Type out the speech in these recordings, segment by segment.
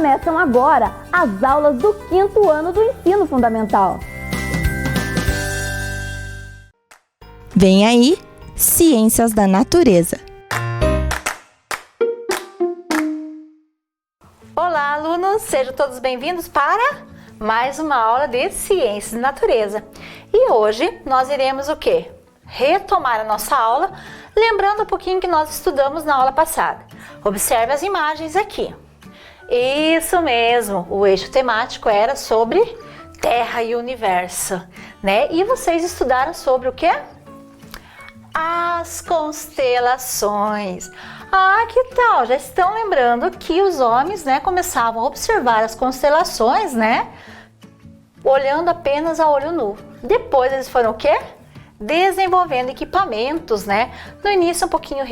Começam agora as aulas do 5º ano do Ensino Fundamental. Vem aí, Ciências da Natureza. Olá, alunos! Sejam todos bem-vindos para mais uma aula de Ciências da Natureza. E hoje nós iremos o quê? Retomar a nossa aula, lembrando um pouquinho que nós estudamos na aula passada. Observe as imagens aqui. Isso mesmo, o eixo temático era sobre Terra e Universo, né? E vocês estudaram sobre o quê? As constelações. Ah, que tal? Já estão lembrando que os homens, né, começavam a observar as constelações, né, olhando apenas a olho nu. Depois eles foram o quê? Desenvolvendo equipamentos, né? No início um pouquinho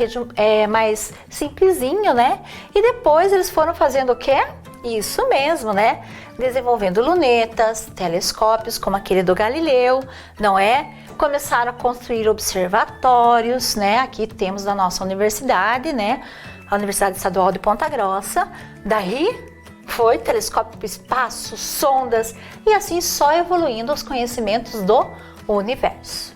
mais simplesinho, né? E depois eles foram fazendo o quê? Isso mesmo, né? Desenvolvendo lunetas, telescópios como aquele do Galileu, não é? Começaram a construir observatórios, né? Aqui temos da nossa universidade, né? A Universidade Estadual de Ponta Grossa. Daí foi telescópio para o espaço, sondas e assim só evoluindo os conhecimentos do universo.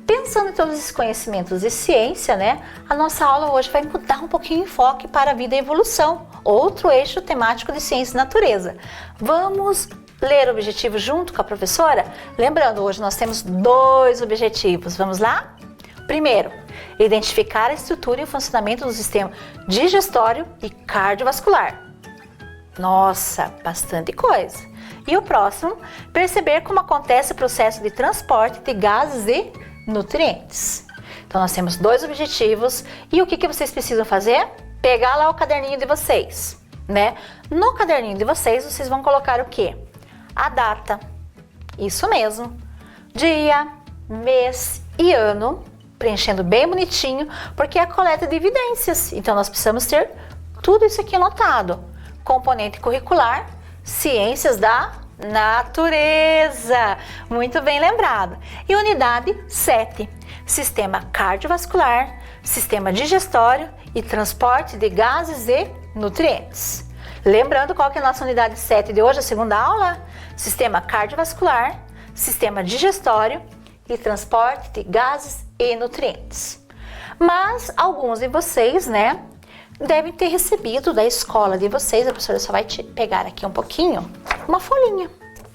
Pensando em todos esses conhecimentos de ciência, né? A nossa aula hoje vai mudar um pouquinho o enfoque para a vida e evolução, outro eixo temático de ciência e natureza. Vamos ler o objetivo junto com a professora? Lembrando, hoje nós temos 2 objetivos. Vamos lá? Primeiro, identificar a estrutura e o funcionamento do sistema digestório e cardiovascular. Nossa, bastante coisa. E o próximo, perceber como acontece o processo de transporte de gases e nutrientes. Então nós temos 2 objetivos e o que vocês precisam fazer? Pegar lá o caderninho de vocês, né? No caderninho de vocês, vocês vão colocar o quê? A data, isso mesmo, dia, mês e ano, preenchendo bem bonitinho, porque é a coleta de evidências. Então nós precisamos ter tudo isso aqui anotado. Componente curricular, Ciências da Natureza, muito bem lembrado. E unidade 7, Sistema Cardiovascular, Sistema Digestório e Transporte de Gases e Nutrientes. Lembrando qual que é a nossa unidade 7 de hoje, a segunda aula? Sistema Cardiovascular, Sistema Digestório e Transporte de Gases e Nutrientes. Mas alguns de vocês, né, devem ter recebido da escola de vocês, a professora só vai te pegar aqui um pouquinho, uma folhinha,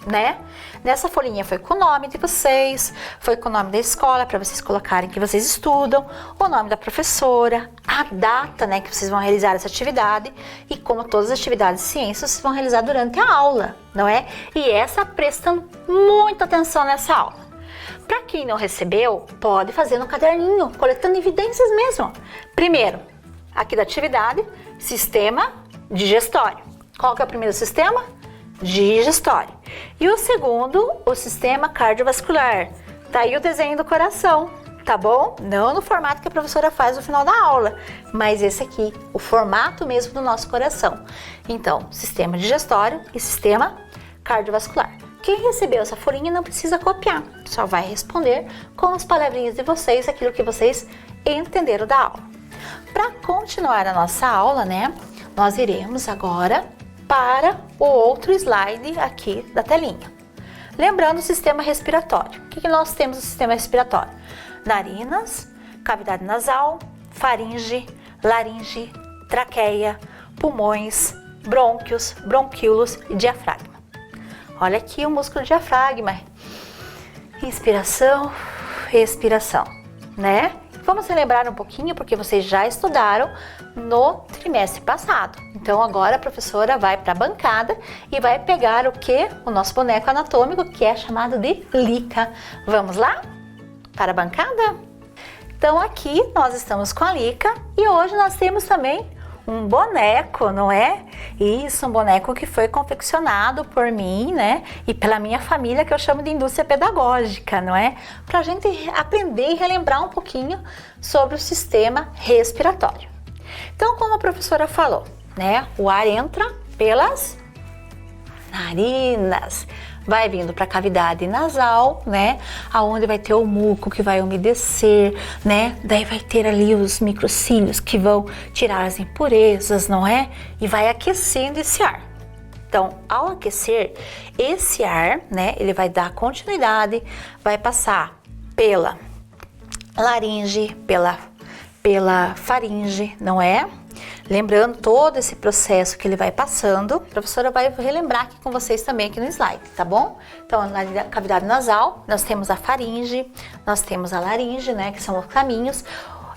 né? Nessa folhinha foi com o nome de vocês, foi com o nome da escola, para vocês colocarem que vocês estudam, o nome da professora, a data, né, que vocês vão realizar essa atividade e como todas as atividades de ciência, vocês vão realizar durante a aula, não é? E essa prestando muita atenção nessa aula. Para quem não recebeu, pode fazer no caderninho, coletando evidências mesmo. Primeiro, aqui da atividade, sistema digestório. Qual que é o primeiro sistema? Digestório. E o segundo, o sistema cardiovascular. Tá aí o desenho do coração, tá bom? Não no formato que a professora faz no final da aula, mas esse aqui, o formato mesmo do nosso coração. Então, sistema digestório e sistema cardiovascular. Quem recebeu essa folhinha não precisa copiar, só vai responder com as palavrinhas de vocês, aquilo que vocês entenderam da aula. Para continuar a nossa aula, né, nós iremos agora para o outro slide aqui da telinha. Lembrando o sistema respiratório. O que nós temos no sistema respiratório? Narinas, cavidade nasal, faringe, laringe, traqueia, pulmões, brônquios, bronquíolos e diafragma. Olha aqui o músculo diafragma. Inspiração, expiração, né? Vamos relembrar um pouquinho, porque vocês já estudaram no trimestre passado. Então agora a professora vai para a bancada e vai pegar o que? O nosso boneco anatômico, que é chamado de Lica. Vamos lá? Para a bancada? Então aqui nós estamos com a Lica e hoje nós temos também um boneco, não é? Isso, um boneco que foi confeccionado por mim, né? E pela minha família, que eu chamo de indústria pedagógica, não é? Pra gente aprender e relembrar um pouquinho sobre o sistema respiratório. Então, como a professora falou, né? O ar entra pelas narinas, vai vindo para a cavidade nasal, né? Aonde vai ter o muco que vai umedecer, né? Daí vai ter ali os microcílios que vão tirar as impurezas, não é? E vai aquecendo esse ar. Então, ao aquecer, esse ar, né, ele vai dar continuidade, vai passar pela laringe, pela faringe, não é? Lembrando todo esse processo que ele vai passando, a professora vai relembrar aqui com vocês também aqui no slide, tá bom? Então, na cavidade nasal, nós temos a faringe, nós temos a laringe, né, que são os caminhos,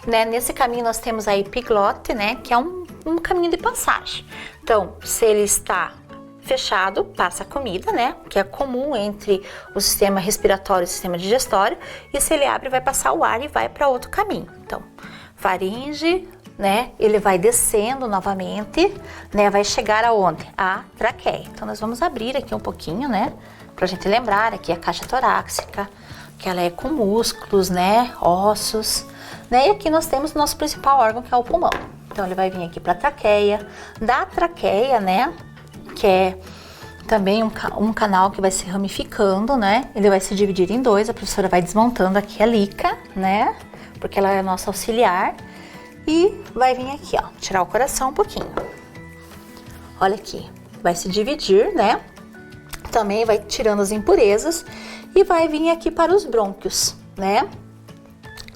né? Nesse caminho nós temos a epiglote, né, que é um caminho de passagem. Então, se ele está fechado, passa a comida, né, que é comum entre o sistema respiratório e o sistema digestório, e se ele abre, vai passar o ar e vai para outro caminho. Então, faringe, né, ele vai descendo novamente, né, vai chegar aonde? A traqueia. Então, nós vamos abrir aqui um pouquinho, né, pra gente lembrar, aqui a caixa torácica, que ela é com músculos, né, ossos, né, e aqui nós temos o nosso principal órgão, que é o pulmão. Então, ele vai vir aqui pra traqueia, da traqueia, né, que é também um canal que vai se ramificando, né? Ele vai se dividir em dois, a professora vai desmontando aqui a lica, né? Porque ela é nossa auxiliar. E vai vir aqui, ó, tirar o coração um pouquinho. Olha aqui, vai se dividir, né? Também vai tirando as impurezas e vai vir aqui para os brônquios, né?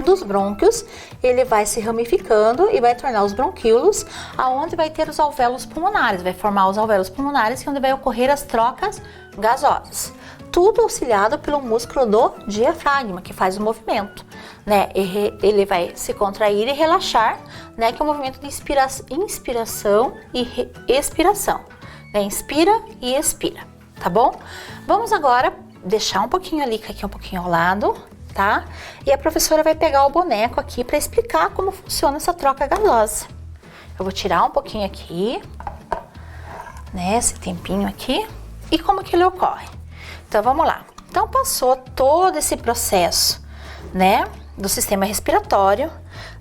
Dos brônquios, ele vai se ramificando e vai tornar os bronquíolos, aonde vai ter os alvéolos pulmonares, vai formar os alvéolos pulmonares, onde vai ocorrer as trocas gasosas. Tudo auxiliado pelo músculo do diafragma, que faz o movimento, né? Ele vai se contrair e relaxar, né? Que é o movimento de inspiração e expiração, né? Inspira e expira, tá bom? Vamos agora deixar um pouquinho ali, aqui um pouquinho ao lado, tá? E a professora vai pegar o boneco aqui para explicar como funciona essa troca gasosa. Eu vou tirar um pouquinho aqui, né, esse tempinho aqui, e como que ele ocorre. Então, vamos lá. Então, passou todo esse processo, né, do sistema respiratório,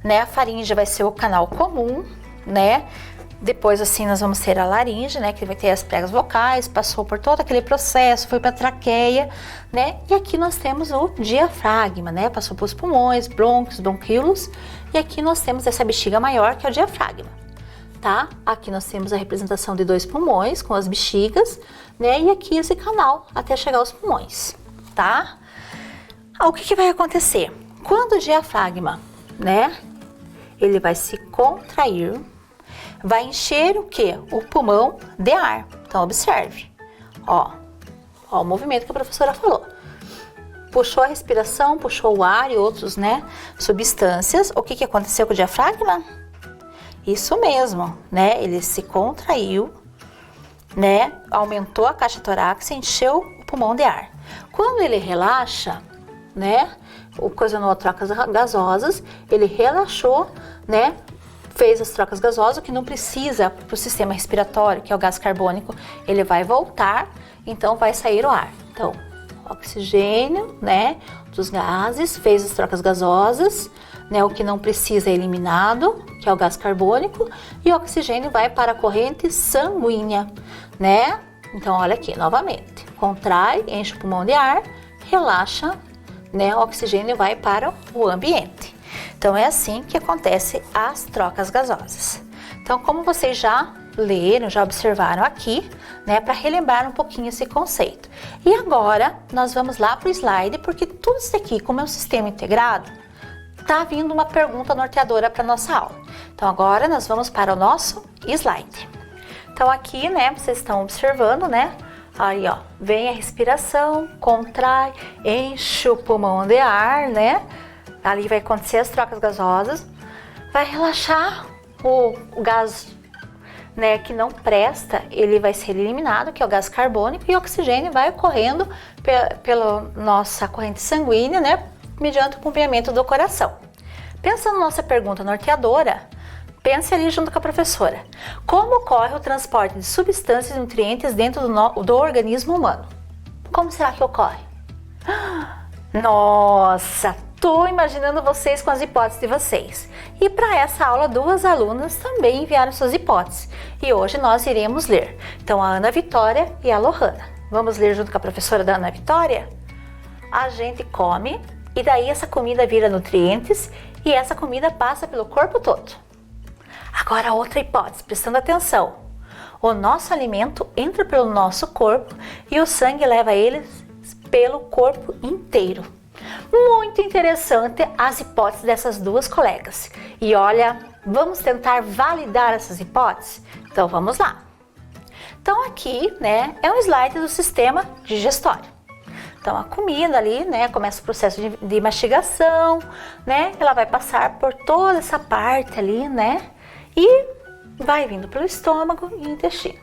né, a faringe vai ser o canal comum, né, depois, assim, nós vamos ter a laringe, né, que vai ter as pregas vocais, passou por todo aquele processo, foi para a traqueia, né, e aqui nós temos o diafragma, né, passou pelos pulmões, brônquios, bronquíolos, e aqui nós temos essa bexiga maior, que é o diafragma, tá? Aqui nós temos a representação de dois pulmões com as bexigas, né, e aqui esse canal até chegar aos pulmões, tá? O que vai acontecer? Quando o diafragma, né, ele vai se contrair, vai encher o quê? O pulmão de ar. Então, observe. Ó o movimento que a professora falou. Puxou a respiração, puxou o ar e outros, né, substâncias. O que aconteceu com o diafragma? Isso mesmo, né? Ele se contraiu, né? Aumentou a caixa torácica, encheu o pulmão de ar. Quando ele relaxa, né? Ocasionou trocas gasosas, ele relaxou, né? Fez as trocas gasosas, o que não precisa para o sistema respiratório, que é o gás carbônico, ele vai voltar, então vai sair o ar. Então, oxigênio, né, dos gases, fez as trocas gasosas, né, o que não precisa é eliminado, que é o gás carbônico, e o oxigênio vai para a corrente sanguínea, né? Então, olha aqui, novamente, contrai, enche o pulmão de ar, relaxa, né, o oxigênio vai para o ambiente. Então, é assim que acontece as trocas gasosas. Então, como vocês já leram, já observaram aqui, né, para relembrar um pouquinho esse conceito. E agora, nós vamos lá para o slide, porque tudo isso aqui, como é um sistema integrado, tá vindo uma pergunta norteadora para nossa aula. Então, agora nós vamos para o nosso slide. Então, aqui, né, vocês estão observando, né, aí, ó, vem a respiração, contrai, enche o pulmão de ar, né, ali vai acontecer as trocas gasosas, vai relaxar o gás, né, que não presta, ele vai ser eliminado, que é o gás carbônico, e o oxigênio vai correndo pela nossa corrente sanguínea, né, mediante o pompeamento do coração. Pensando na nossa pergunta norteadora, pense ali junto com a professora. Como ocorre o transporte de substâncias e nutrientes dentro do organismo humano? Como será que ocorre? Nossa, tô imaginando vocês com as hipóteses de vocês. E para essa aula, duas alunas também enviaram suas hipóteses. E hoje nós iremos ler. Então, a Ana Vitória e a Lohana. Vamos ler junto com a professora da Ana Vitória? A gente come e daí essa comida vira nutrientes e essa comida passa pelo corpo todo. Agora, outra hipótese, prestando atenção. O nosso alimento entra pelo nosso corpo e o sangue leva eles pelo corpo inteiro. Muito interessante as hipóteses dessas duas colegas. E olha, vamos tentar validar essas hipóteses? Então vamos lá. Então aqui, né, é um slide do sistema digestório. Então a comida ali, né, começa o processo de mastigação, né, ela vai passar por toda essa parte ali, né, e vai vindo pelo estômago e intestino.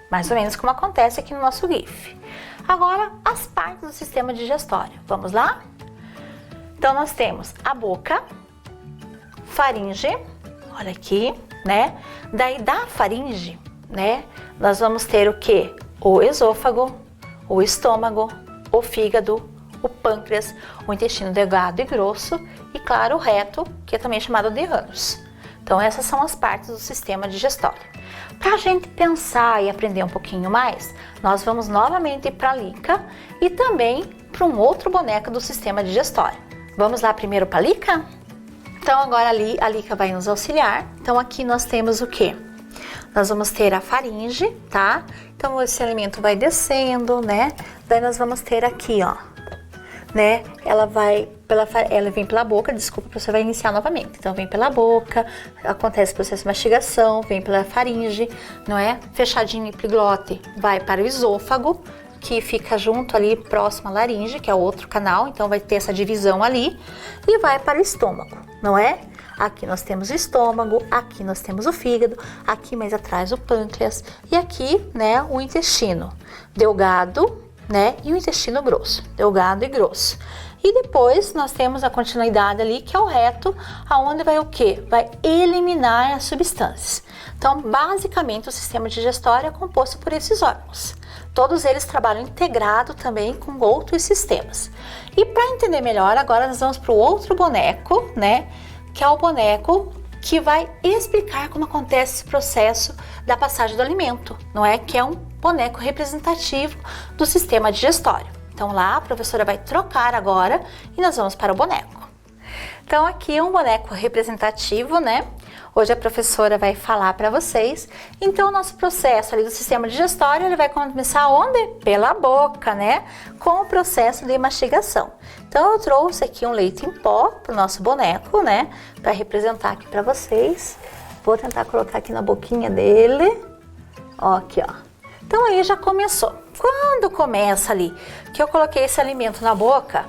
Mais ou menos como acontece aqui no nosso GIF. Agora, as partes do sistema digestório. Vamos lá? Então nós temos a boca, faringe, olha aqui, né, daí da faringe, né, nós vamos ter o que? O esôfago, o estômago, o fígado, o pâncreas, o intestino delgado e grosso e, claro, o reto, que é também chamado de ânus. Então, essas são as partes do sistema digestório. Para a gente pensar e aprender um pouquinho mais, nós vamos novamente para a Lica e também para um outro boneco do sistema digestório. Vamos lá primeiro para a Lica? Então, agora a Lica vai nos auxiliar. Então, aqui nós temos o quê? Nós vamos ter a faringe, tá? Então, esse alimento vai descendo, né? Daí nós vamos ter aqui, ó, né? Ela vem pela boca, desculpa, você vai iniciar novamente. Então, vem pela boca, acontece o processo de mastigação, vem pela faringe, não é? Fechadinho o epiglote, vai para o esôfago, que fica junto ali, próximo à laringe, que é outro canal, então vai ter essa divisão ali, e vai para o estômago, não é? Aqui nós temos o estômago, aqui nós temos o fígado, aqui mais atrás o pâncreas e aqui, né, o intestino delgado, né, e o intestino grosso, delgado e grosso. E depois nós temos a continuidade ali, que é o reto, aonde vai o quê? Vai eliminar as substâncias. Então, basicamente, o sistema digestório é composto por esses órgãos. Todos eles trabalham integrado também com outros sistemas. E para entender melhor, agora nós vamos para o outro boneco, né, que é o boneco que vai explicar como acontece esse processo da passagem do alimento, não é? Que é um boneco representativo do sistema digestório. Então lá a professora vai trocar agora e nós vamos para o boneco. Então aqui é um boneco representativo, né? Hoje a professora vai falar para vocês. Então o nosso processo ali do sistema digestório, ele vai começar onde? Pela boca, né? Com o processo de mastigação. Então eu trouxe aqui um leite em pó para o nosso boneco, né? Para representar aqui para vocês. Vou tentar colocar aqui na boquinha dele. Ó, aqui, ó. Então aí já começou. Quando começa ali, que eu coloquei esse alimento na boca,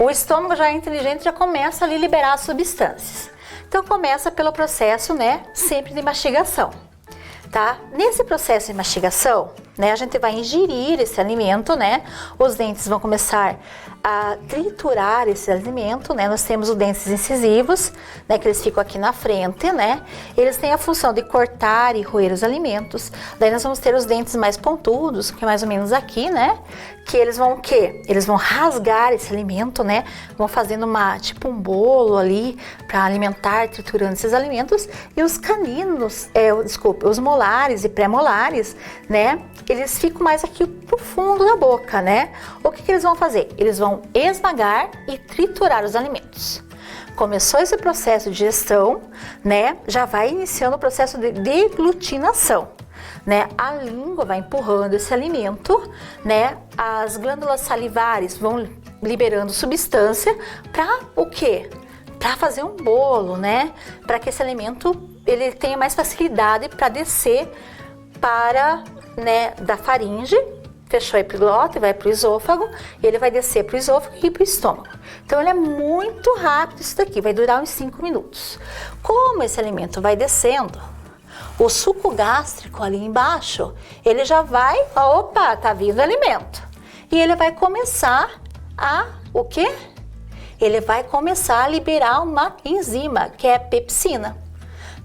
o estômago já é inteligente, já começa ali a liberar as substâncias. Então começa pelo processo, né, sempre de mastigação, tá? Nesse processo de mastigação, né, a gente vai ingerir esse alimento, né? Os dentes vão começar a triturar esse alimento, né? Nós temos os dentes incisivos, né, que eles ficam aqui na frente, né? Eles têm a função de cortar e roer os alimentos. Daí nós vamos ter os dentes mais pontudos, que é mais ou menos aqui, né? Que eles vão o quê? Eles vão rasgar esse alimento, né? Vão fazendo tipo um bolo ali para alimentar, triturando esses alimentos. E os caninos, os molares e pré-molares, né? Eles ficam mais aqui pro fundo da boca, né? O que eles vão fazer? Eles vão esmagar e triturar os alimentos. Começou esse processo de digestão, né? Já vai iniciando o processo de deglutinação, né? A língua vai empurrando esse alimento, né? As glândulas salivares vão liberando substância para o quê? Para fazer um bolo, né? Para que esse alimento ele tenha mais facilidade para descer para, né, da faringe, fechou a epiglote, vai para o esôfago, e ele vai descer para o esôfago e para o estômago. Então ele é muito rápido isso daqui, vai durar uns 5 minutos. Como esse alimento vai descendo, o suco gástrico ali embaixo, ele já vai, opa, tá vindo alimento. E ele vai começar o quê? Ele vai começar a liberar uma enzima, que é a pepsina,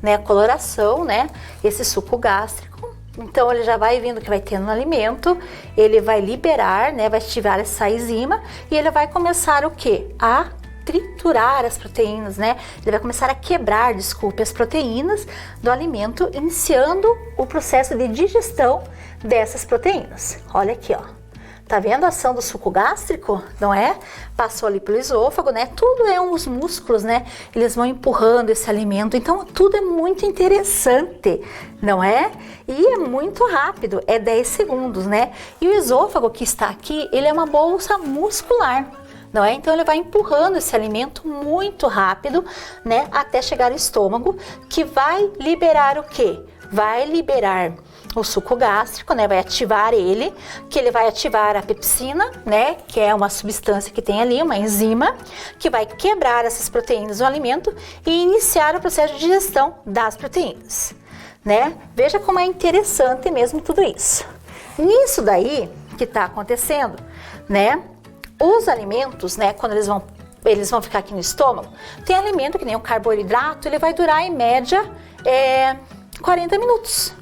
né? A coloração, né? Esse suco gástrico. Então ele já vai vendo que vai tendo no alimento, ele vai liberar, né? Vai ativar essa enzima e ele vai começar o quê? A triturar as proteínas, né? Ele vai começar a quebrar, as proteínas do alimento, iniciando o processo de digestão dessas proteínas. Olha aqui, ó. Tá vendo a ação do suco gástrico, não é? Passou ali pelo esôfago, né? Tudo é os músculos, né? Eles vão empurrando esse alimento, então tudo é muito interessante, não é? E é muito rápido, é 10 segundos, né? E o esôfago que está aqui, ele é uma bolsa muscular, não é? Então ele vai empurrando esse alimento muito rápido, né? Até chegar ao estômago, que vai liberar o quê? Vai liberar o suco gástrico, né? Vai ativar ele, que ele vai ativar a pepsina, né? Que é uma substância que tem ali, uma enzima, que vai quebrar essas proteínas no alimento e iniciar o processo de digestão das proteínas, né? Veja como é interessante mesmo tudo isso. Nisso daí que está acontecendo, né? Os alimentos, né? Quando eles vão ficar aqui no estômago, tem alimento que nem o carboidrato, ele vai durar em média 40 minutos.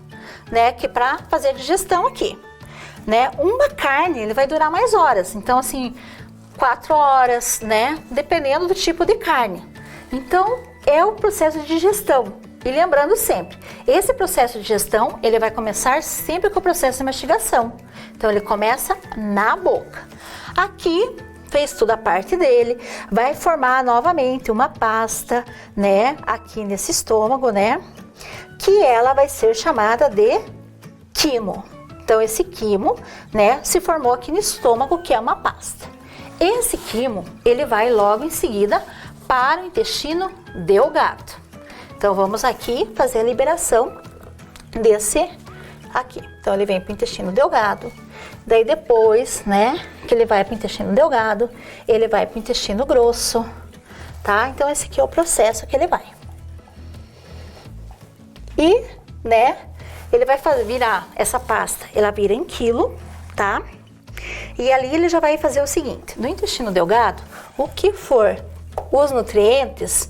Né, que para fazer a digestão aqui, né? Uma carne, ele vai durar mais horas, então assim, 4 horas, né? Dependendo do tipo de carne. Então, é o processo de digestão. E lembrando sempre, esse processo de digestão, ele vai começar sempre com o processo de mastigação. Então, ele começa na boca. Aqui, fez toda a parte dele, vai formar novamente uma pasta, né? Aqui nesse estômago, né? Que ela vai ser chamada de quimo. Então, esse quimo, né, se formou aqui no estômago, que é uma pasta. Esse quimo, ele vai logo em seguida para o intestino delgado. Então, vamos aqui fazer a liberação desse aqui. Então, ele vem para o intestino delgado. Daí, depois, né, que ele vai para o intestino delgado, ele vai para o intestino grosso, tá? Então, esse aqui é o processo que ele vai. E, né, ele vai virar essa pasta, ela vira em quilo, tá? E ali ele já vai fazer o seguinte, no intestino delgado, o que for os nutrientes,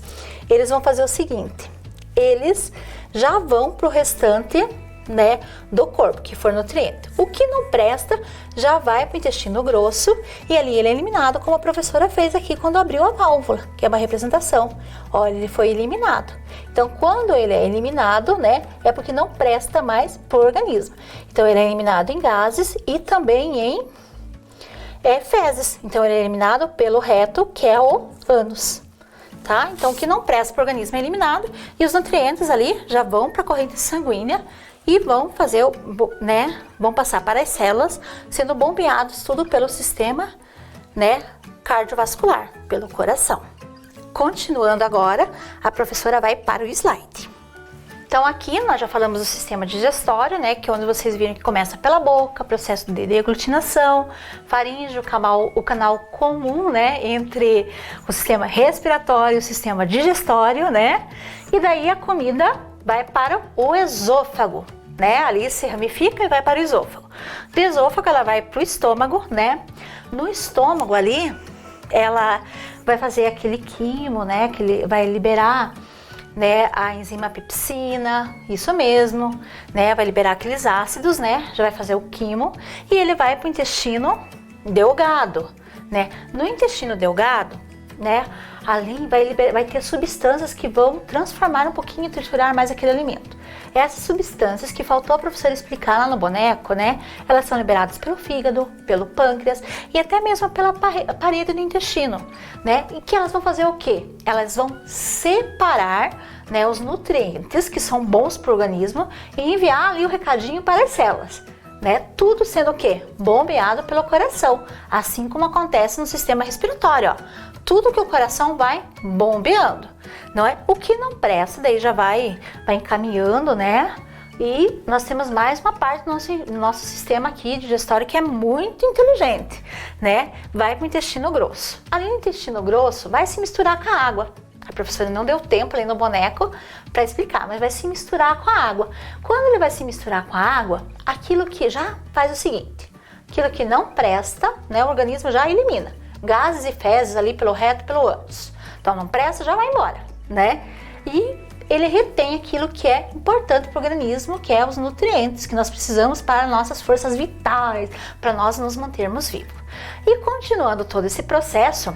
eles vão fazer o seguinte, eles já vão pro restante, né, do corpo, que for nutriente. O que não presta já vai para o intestino grosso e ali ele é eliminado, como a professora fez aqui quando abriu a válvula, que é uma representação. Olha, ele foi eliminado. Então, quando ele é eliminado, né, é porque não presta mais para o organismo. Então, ele é eliminado em gases e também em fezes. Então, ele é eliminado pelo reto, que é o ânus. Tá? Então, o que não presta para o organismo é eliminado e os nutrientes ali já vão para a corrente sanguínea e vão fazer, né, vão passar para as células, sendo bombeados tudo pelo sistema, né, cardiovascular, pelo coração. Continuando agora, a professora vai para o slide. Então aqui nós já falamos do sistema digestório, né, que é onde vocês viram que começa pela boca, processo de deglutinação, faríngeo, o canal comum, né, entre o sistema respiratório e o sistema digestório, né, e daí a comida vai para o esôfago, né, ali se ramifica e vai para o esôfago. Do esôfago ela vai para o estômago, né, no estômago ali ela vai fazer aquele quimo, né, que ele vai liberar, né, a enzima pepsina, isso mesmo, né, vai liberar aqueles ácidos, né, já vai fazer o quimo e ele vai para o intestino delgado, né, no intestino delgado, né, ali vai ter substâncias que vão transformar um pouquinho, triturar mais aquele alimento. Essas substâncias que faltou a professora explicar lá no boneco, né, elas são liberadas pelo fígado, pelo pâncreas e até mesmo pela parede do intestino, né, e que elas vão fazer o quê? Elas vão separar, né, os nutrientes que são bons para o organismo e enviar ali o recadinho para as células. Né? Tudo sendo o quê? Bombeado pelo coração, assim como acontece no sistema respiratório, ó. Tudo que o coração vai bombeando, não é? O que não presta, daí já vai encaminhando, né? E nós temos mais uma parte do nosso sistema aqui digestório que é muito inteligente, né? Vai para o intestino grosso. Ali no intestino grosso vai se misturar com a água. A professora não deu tempo ali no boneco para explicar, mas vai se misturar com a água. Quando ele vai se misturar com a água, aquilo que já faz o seguinte, aquilo que não presta, né, o organismo já elimina. Gases e fezes ali pelo reto, pelo ânus. Então não presta, já vai embora, né? E ele retém aquilo que é importante para o organismo, que é os nutrientes que nós precisamos para nossas forças vitais, para nós nos mantermos vivos. E continuando todo esse processo,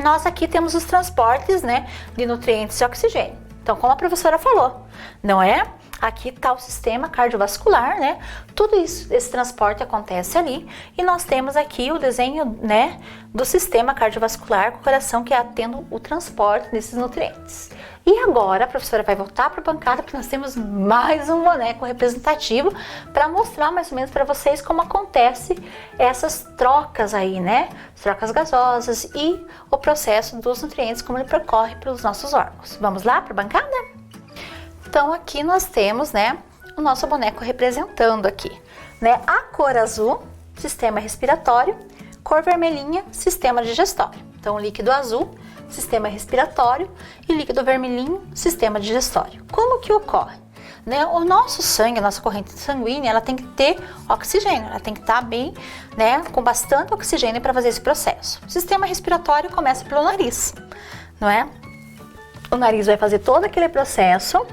nós aqui temos os transportes, né, de nutrientes e oxigênio. Então, como a professora falou, não é? aqui está o sistema cardiovascular, né? Tudo isso, esse transporte acontece ali e nós temos aqui o desenho, né, do sistema cardiovascular com o coração que é tendo o transporte desses nutrientes. E agora a professora vai voltar para a bancada porque nós temos mais um boneco representativo para mostrar mais ou menos para vocês como acontece essas trocas aí, né? As trocas gasosas e o processo dos nutrientes, como ele percorre pelos nossos órgãos. Vamos lá para a bancada? Então aqui nós temos, né, o nosso boneco representando aqui, né? A cor azul, sistema respiratório, cor vermelhinha, sistema digestório. Então o líquido azul, sistema respiratório, e líquido vermelhinho, sistema digestório. Como que ocorre? Né? O nosso sangue, a nossa corrente sanguínea, ela tem que ter oxigênio, ela tem que estar bem, né, com bastante oxigênio para fazer esse processo. O sistema respiratório começa pelo nariz, não é? O nariz vai fazer todo aquele processo,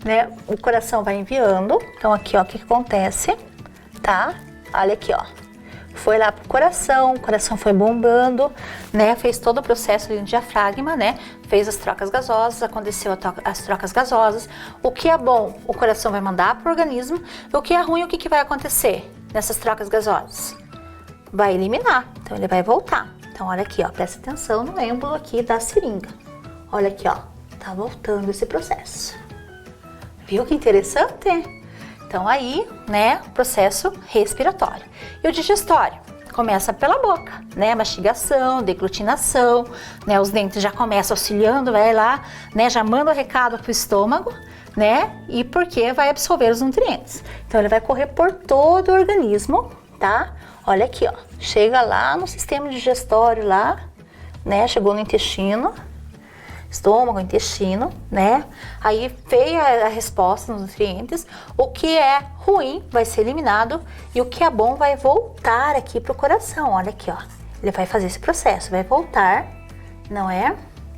né? O coração vai enviando. Então aqui, ó, o que acontece, tá? Olha aqui, ó. Foi lá pro coração, o coração foi bombando, né? Fez todo o processo ali no diafragma, né? Fez as trocas gasosas, aconteceu as trocas gasosas. O que é bom, o coração vai mandar pro organismo. E o que é ruim, o que vai acontecer nessas trocas gasosas? Vai eliminar, então ele vai voltar. Então olha aqui, ó, presta atenção no êmbolo aqui da seringa. Olha aqui, ó, tá voltando esse processo. Viu que interessante? Então aí, né, processo respiratório. E o digestório começa pela boca, né, mastigação, deglutinação, né, os dentes já começam auxiliando, vai lá, né, já manda o recado pro estômago, né, e porque vai absorver os nutrientes. Então ele vai correr por todo o organismo, tá? Olha aqui, ó, chega lá no sistema digestório lá, né, chegou no intestino, estômago, intestino, né? Aí veio a resposta nos nutrientes. O que é ruim vai ser eliminado e o que é bom vai voltar aqui pro coração. Olha aqui, ó. Ele vai fazer esse processo, vai voltar, não é?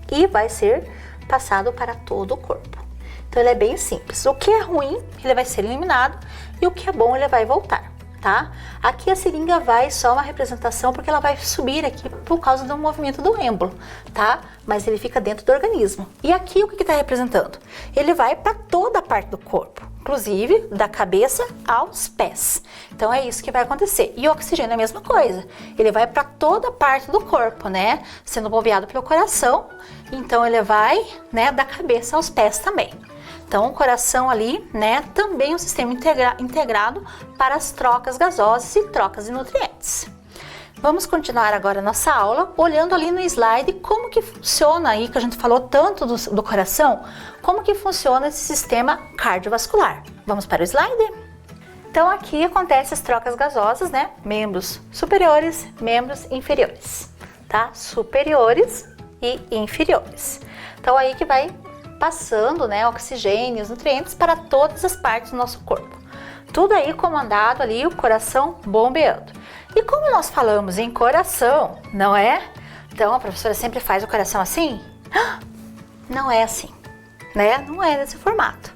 E vai ser passado para todo o corpo. Então ele é bem simples. O que é ruim, ele vai ser eliminado e o que é bom, ele vai voltar. Tá? Aqui a seringa vai só uma representação porque ela vai subir aqui por causa do movimento do êmbolo, tá? Mas ele fica dentro do organismo. E aqui o que está representando? Ele vai para toda a parte do corpo, inclusive da cabeça aos pés. Então é isso que vai acontecer. E o oxigênio é a mesma coisa. Ele vai para toda a parte do corpo, né? Sendo bombeado pelo coração. Então ele vai, né, da cabeça aos pés também. Então, o coração ali, né, também é um sistema integrado para as trocas gasosas e trocas de nutrientes. Vamos continuar agora a nossa aula, olhando ali no slide como que funciona aí, que a gente falou tanto do coração, como que funciona esse sistema cardiovascular. Vamos para o slide? Então, aqui acontecem as trocas gasosas, né, membros superiores, membros inferiores, tá? Superiores e inferiores. Então, aí que vai passando, né, oxigênio, os nutrientes para todas as partes do nosso corpo. Tudo aí comandado ali, o coração bombeando. E como nós falamos em coração, não é? Então a professora sempre faz o coração assim? Não é assim, né? Não é desse formato.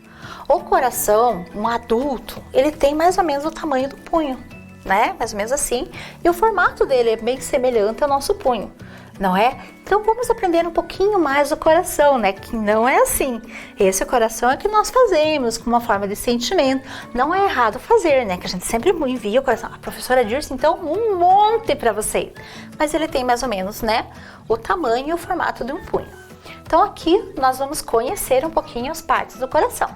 O coração, um adulto, ele tem mais ou menos o tamanho do punho, né? Mais ou menos assim. E o formato dele é bem semelhante ao nosso punho, não é? Então vamos aprender um pouquinho mais do coração, né? Que não é assim. Esse coração é que nós fazemos com uma forma de sentimento. Não é errado fazer, né? Que a gente sempre envia o coração. A professora Dirce, então, um monte para vocês. Mas ele tem mais ou menos, né, o tamanho e o formato de um punho. Então aqui nós vamos conhecer um pouquinho as partes do coração.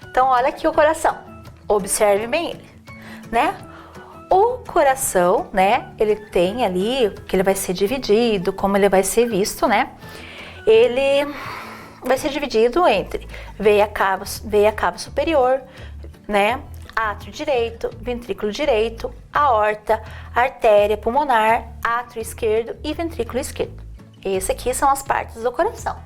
Então olha aqui o coração. Observe bem ele, né? O coração, né, ele tem ali, que ele vai ser dividido, como ele vai ser visto, né, ele vai ser dividido entre veia cava superior, né, átrio direito, ventrículo direito, aorta, artéria pulmonar, átrio esquerdo e ventrículo esquerdo. Esse aqui são as partes do coração.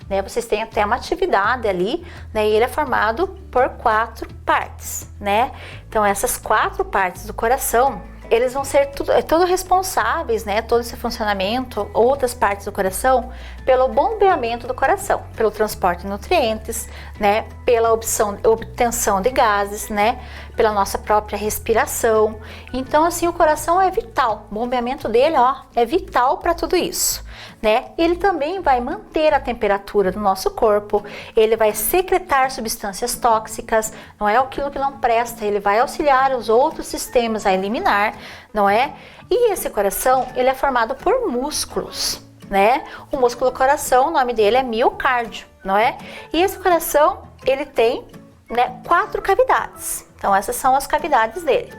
Né, vocês têm até uma atividade ali, né, e ele é formado por 4 partes, né? Então essas 4 partes do coração, eles vão ser todo responsáveis, né, todo esse funcionamento, outras partes do coração, pelo bombeamento do coração, pelo transporte de nutrientes, né, pela obtenção de gases, né, pela nossa própria respiração. Então, assim, o coração é vital. O bombeamento dele, ó, é vital para tudo isso, né? Ele também vai manter a temperatura do nosso corpo, ele vai secretar substâncias tóxicas, não é aquilo que não presta, ele vai auxiliar os outros sistemas a eliminar, não é? E esse coração, ele é formado por músculos, né? O músculo coração, o nome dele é miocárdio, não é? E esse coração, ele tem, né, 4 cavidades. Então, essas são as cavidades dele,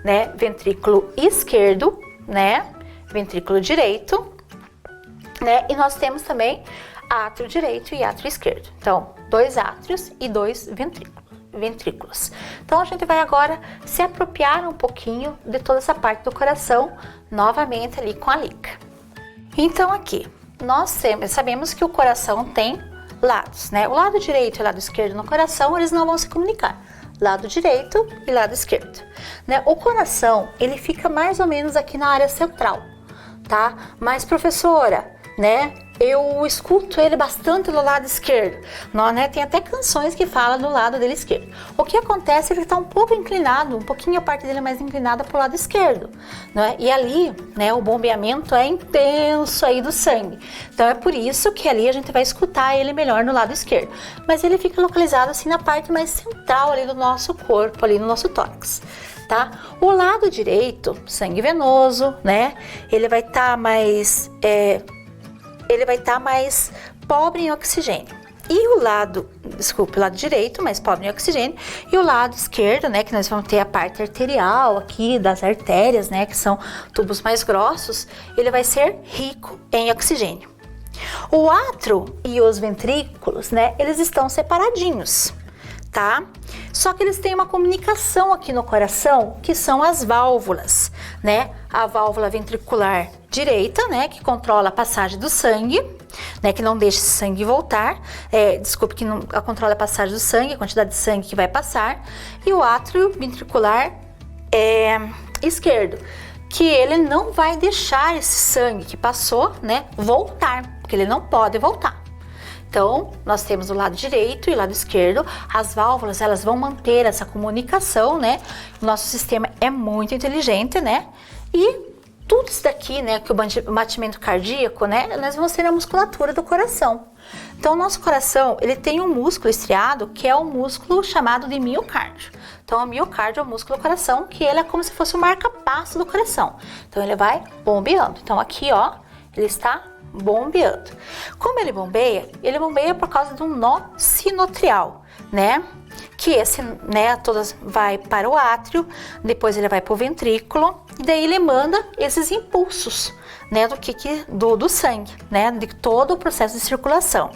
né? Ventrículo esquerdo, né? Ventrículo direito, né? E nós temos também átrio direito e átrio esquerdo. Então, 2 átrios e 2 ventrículos. Então, a gente vai agora se apropriar um pouquinho de toda essa parte do coração, novamente ali com a Lica. Então, aqui, nós sabemos que o coração tem lados, né? O lado direito e o lado esquerdo no coração, eles não vão se comunicar. Lado direito e lado esquerdo, né? O coração, ele fica mais ou menos aqui na área central, tá? Mas, professora, né? Eu escuto ele bastante do lado esquerdo, não, né? Tem até canções que falam do lado dele esquerdo. O que acontece é que ele está um pouco inclinado, um pouquinho a parte dele é mais inclinada para o lado esquerdo, né? E ali, né, o bombeamento é intenso aí do sangue. Então é por isso que ali a gente vai escutar ele melhor no lado esquerdo. Mas ele fica localizado assim na parte mais central ali do nosso corpo, ali no nosso tórax. Tá? O lado direito, sangue venoso, né? Ele vai estar mais pobre em oxigênio. E o lado direito, mais pobre em oxigênio, e o lado esquerdo, né, que nós vamos ter a parte arterial aqui das artérias, né, que são tubos mais grossos, ele vai ser rico em oxigênio. O átrio e os ventrículos, né, eles estão separadinhos, tá? Só que eles têm uma comunicação aqui no coração, que são as válvulas, né? A válvula ventricular direita, né, que controla a passagem do sangue, né, que não deixa esse sangue voltar, que não controla a passagem do sangue, a quantidade de sangue que vai passar, e o átrio ventricular esquerdo, que ele não vai deixar esse sangue que passou, né, voltar, porque ele não pode voltar. Então, nós temos o lado direito e o lado esquerdo, as válvulas, elas vão manter essa comunicação, né? O nosso sistema é muito inteligente, né? E tudo isso daqui, né, que o batimento cardíaco, né, nós vamos ter a musculatura do coração. Então, o nosso coração, ele tem um músculo estriado, que é um músculo chamado de miocárdio. Então, o miocárdio é o músculo do coração, que ele é como se fosse o marca-passo do coração. Então, ele vai bombeando. Então, aqui, ó, ele está bombeando. Como ele bombeia? Ele bombeia por causa de um nó sinoatrial, né? Que esse, né, todas vai para o átrio, depois ele vai para o ventrículo, e daí ele manda esses impulsos, né, do sangue, né, de todo o processo de circulação.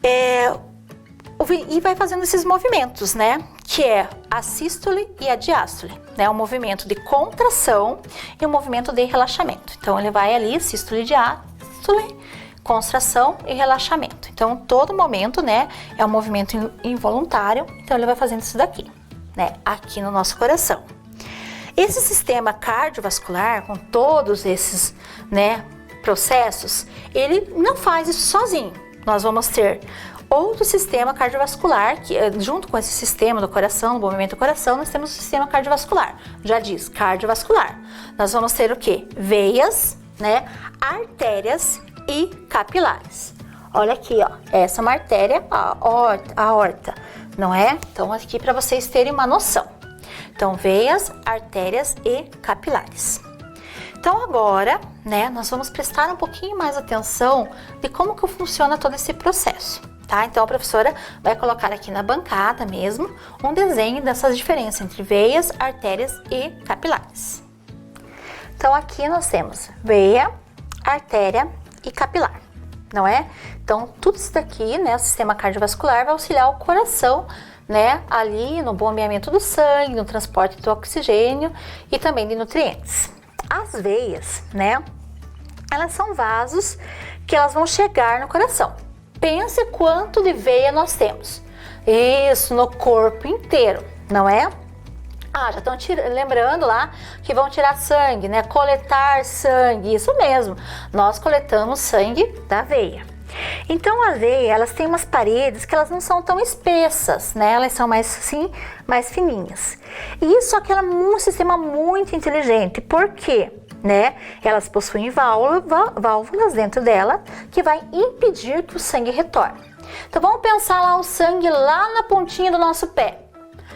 E vai fazendo esses movimentos, né, que é a sístole e a diástole, né, um movimento de contração e um movimento de relaxamento. Então ele vai ali, sístole e diástole, contração e relaxamento. Então todo momento, né, é um movimento involuntário, então ele vai fazendo isso daqui, né, aqui no nosso coração. Esse sistema cardiovascular, com todos esses, né, processos, ele não faz isso sozinho. Nós vamos ter outro sistema cardiovascular, que junto com esse sistema do coração, do movimento do coração, nós temos o sistema cardiovascular. Já diz, cardiovascular. Nós vamos ter o quê? Veias, né, artérias e capilares. Olha aqui, ó, essa é uma artéria, a aorta, não é? Então, aqui para vocês terem uma noção. Então, veias, artérias e capilares. Então, agora, né, nós vamos prestar um pouquinho mais atenção de como que funciona todo esse processo, tá? Então, a professora vai colocar aqui na bancada mesmo um desenho dessas diferenças entre veias, artérias e capilares. Então, aqui nós temos veia, artéria e capilar, não é? Então, tudo isso daqui, né, o sistema cardiovascular vai auxiliar o coração, né, ali no bombeamento do sangue, no transporte do oxigênio e também de nutrientes. As veias, né, elas são vasos que elas vão chegar no coração. Pense quanto de veia nós temos. Isso, no corpo inteiro, não é? Já estão lembrando lá que vão tirar sangue, né? Coletar sangue, isso mesmo. Nós coletamos sangue da veia. Então a veia, elas têm umas paredes que elas não são tão espessas, né? Elas são mais assim, mais fininhas. E só que ela é um sistema muito inteligente. Por quê? Né? Elas possuem válvulas dentro dela que vai impedir que o sangue retorne. Então vamos pensar lá o sangue lá na pontinha do nosso pé.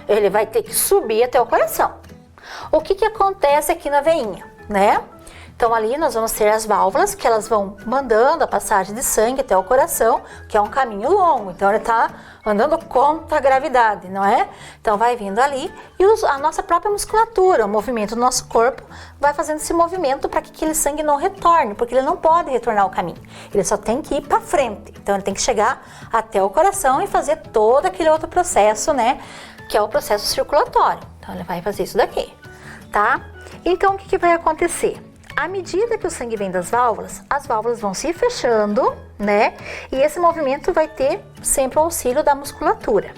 Ele vai ter que subir até o coração. O que acontece aqui na veinha, né? Então ali nós vamos ter as válvulas que elas vão mandando a passagem de sangue até o coração, que é um caminho longo. Então ele está andando contra a gravidade, não é? Então vai vindo ali e a nossa própria musculatura, o movimento do nosso corpo vai fazendo esse movimento para que aquele sangue não retorne, porque ele não pode retornar o caminho. Ele só tem que ir para frente. Então ele tem que chegar até o coração e fazer todo aquele outro processo, né? Que é o processo circulatório. Então ele vai fazer isso daqui, tá? Então o que vai acontecer? À medida que o sangue vem das válvulas, as válvulas vão se fechando, né? E esse movimento vai ter sempre o auxílio da musculatura,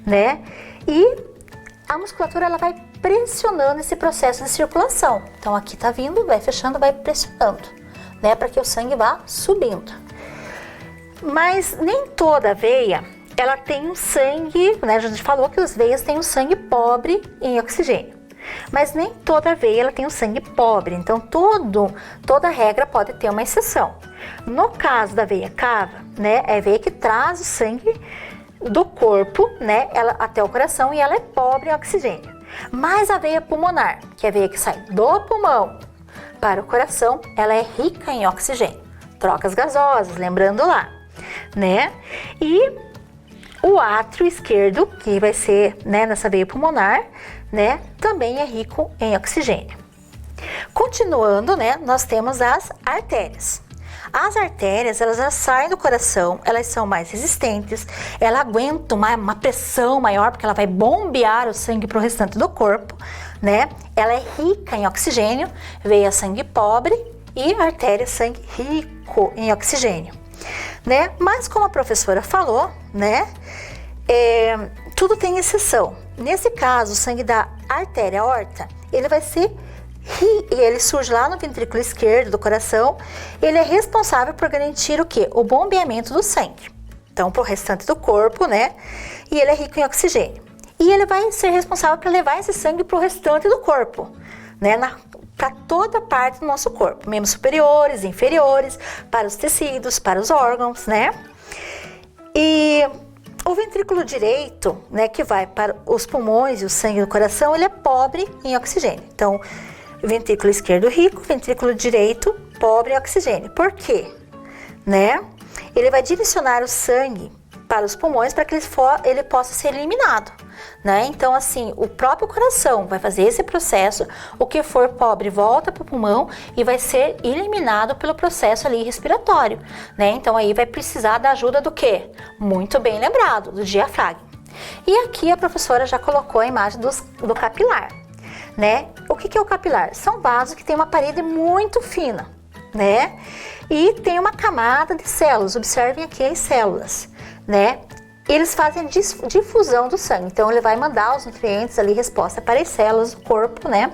né? E a musculatura ela vai pressionando esse processo de circulação. Então aqui tá vindo, vai fechando, vai pressionando, né? Para que o sangue vá subindo. Mas nem toda veia ela tem um sangue, né? A gente falou que as veias têm um sangue pobre em oxigênio. Mas nem toda veia ela tem um sangue pobre, então toda regra pode ter uma exceção. No caso da veia cava, né, é a veia que traz o sangue do corpo, né, ela até o coração e ela é pobre em oxigênio. Mas a veia pulmonar, que é a veia que sai do pulmão para o coração, ela é rica em oxigênio. Trocas gasosas, lembrando lá, né? E o átrio esquerdo, que vai ser, né, nessa veia pulmonar, né, também é rico em oxigênio. Continuando, né, nós temos as artérias. As artérias, elas já saem do coração, elas são mais resistentes, ela aguenta uma pressão maior, porque ela vai bombear o sangue para o restante do corpo, né? Ela é rica em oxigênio, veia sangue pobre e artéria sangue rico em oxigênio, né? Mas como a professora falou, né, tudo tem exceção. Nesse caso, o sangue da artéria aorta, ele vai ser ele surge lá no ventrículo esquerdo do coração, ele é responsável por garantir o quê? O bombeamento do sangue. Então, para o restante do corpo, né? E ele é rico em oxigênio. E ele vai ser responsável por levar esse sangue para o restante do corpo, né? Para toda parte do nosso corpo, membros superiores, inferiores, para os tecidos, para os órgãos, né? E o ventrículo direito, né, que vai para os pulmões e o sangue do coração, ele é pobre em oxigênio. Então, ventrículo esquerdo rico, ventrículo direito pobre em oxigênio. Por quê? Né? Ele vai direcionar o sangue para os pulmões para que ele possa ser eliminado, né? Então, assim, o próprio coração vai fazer esse processo, o que for pobre volta para o pulmão e vai ser eliminado pelo processo ali respiratório, né? Então, aí vai precisar da ajuda do quê? Muito bem lembrado, do diafragma. E aqui a professora já colocou a imagem do capilar, né? O que é o capilar? São vasos que têm uma parede muito fina, né? E tem uma camada de células, observem aqui as células, né? Eles fazem difusão do sangue, então ele vai mandar os nutrientes ali, resposta para as células do corpo, né?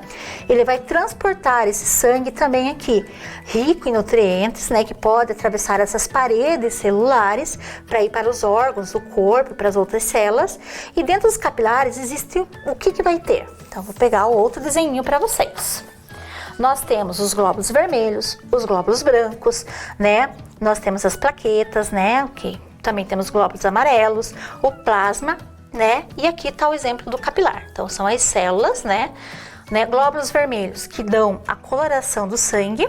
Ele vai transportar esse sangue também aqui, rico em nutrientes, né? Que pode atravessar essas paredes celulares para ir para os órgãos do corpo, para as outras células. E dentro dos capilares existe o que vai ter? Então vou pegar o outro desenho para vocês. Nós temos os glóbulos vermelhos, os glóbulos brancos, né? Nós temos as plaquetas, né? Também temos glóbulos amarelos, o plasma, né? E aqui está o exemplo do capilar. Então, são as células, né? Glóbulos vermelhos que dão a coloração do sangue,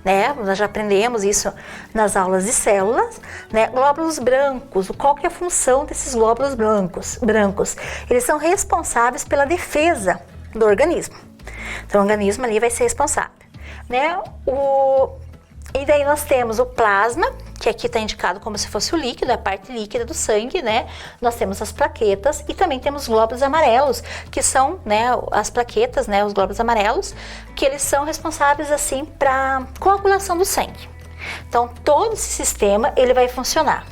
né? Nós já aprendemos isso nas aulas de células, né? Glóbulos brancos, qual que é a função desses glóbulos brancos? Eles são responsáveis pela defesa do organismo. Então, o organismo ali vai ser responsável, né? E daí nós temos o plasma, que aqui está indicado como se fosse o líquido, a parte líquida do sangue, né? Nós temos as plaquetas e também temos glóbulos amarelos, que são, né, as plaquetas, né, os glóbulos amarelos, que eles são responsáveis, assim, para coagulação do sangue. Então, todo esse sistema, ele vai funcionar,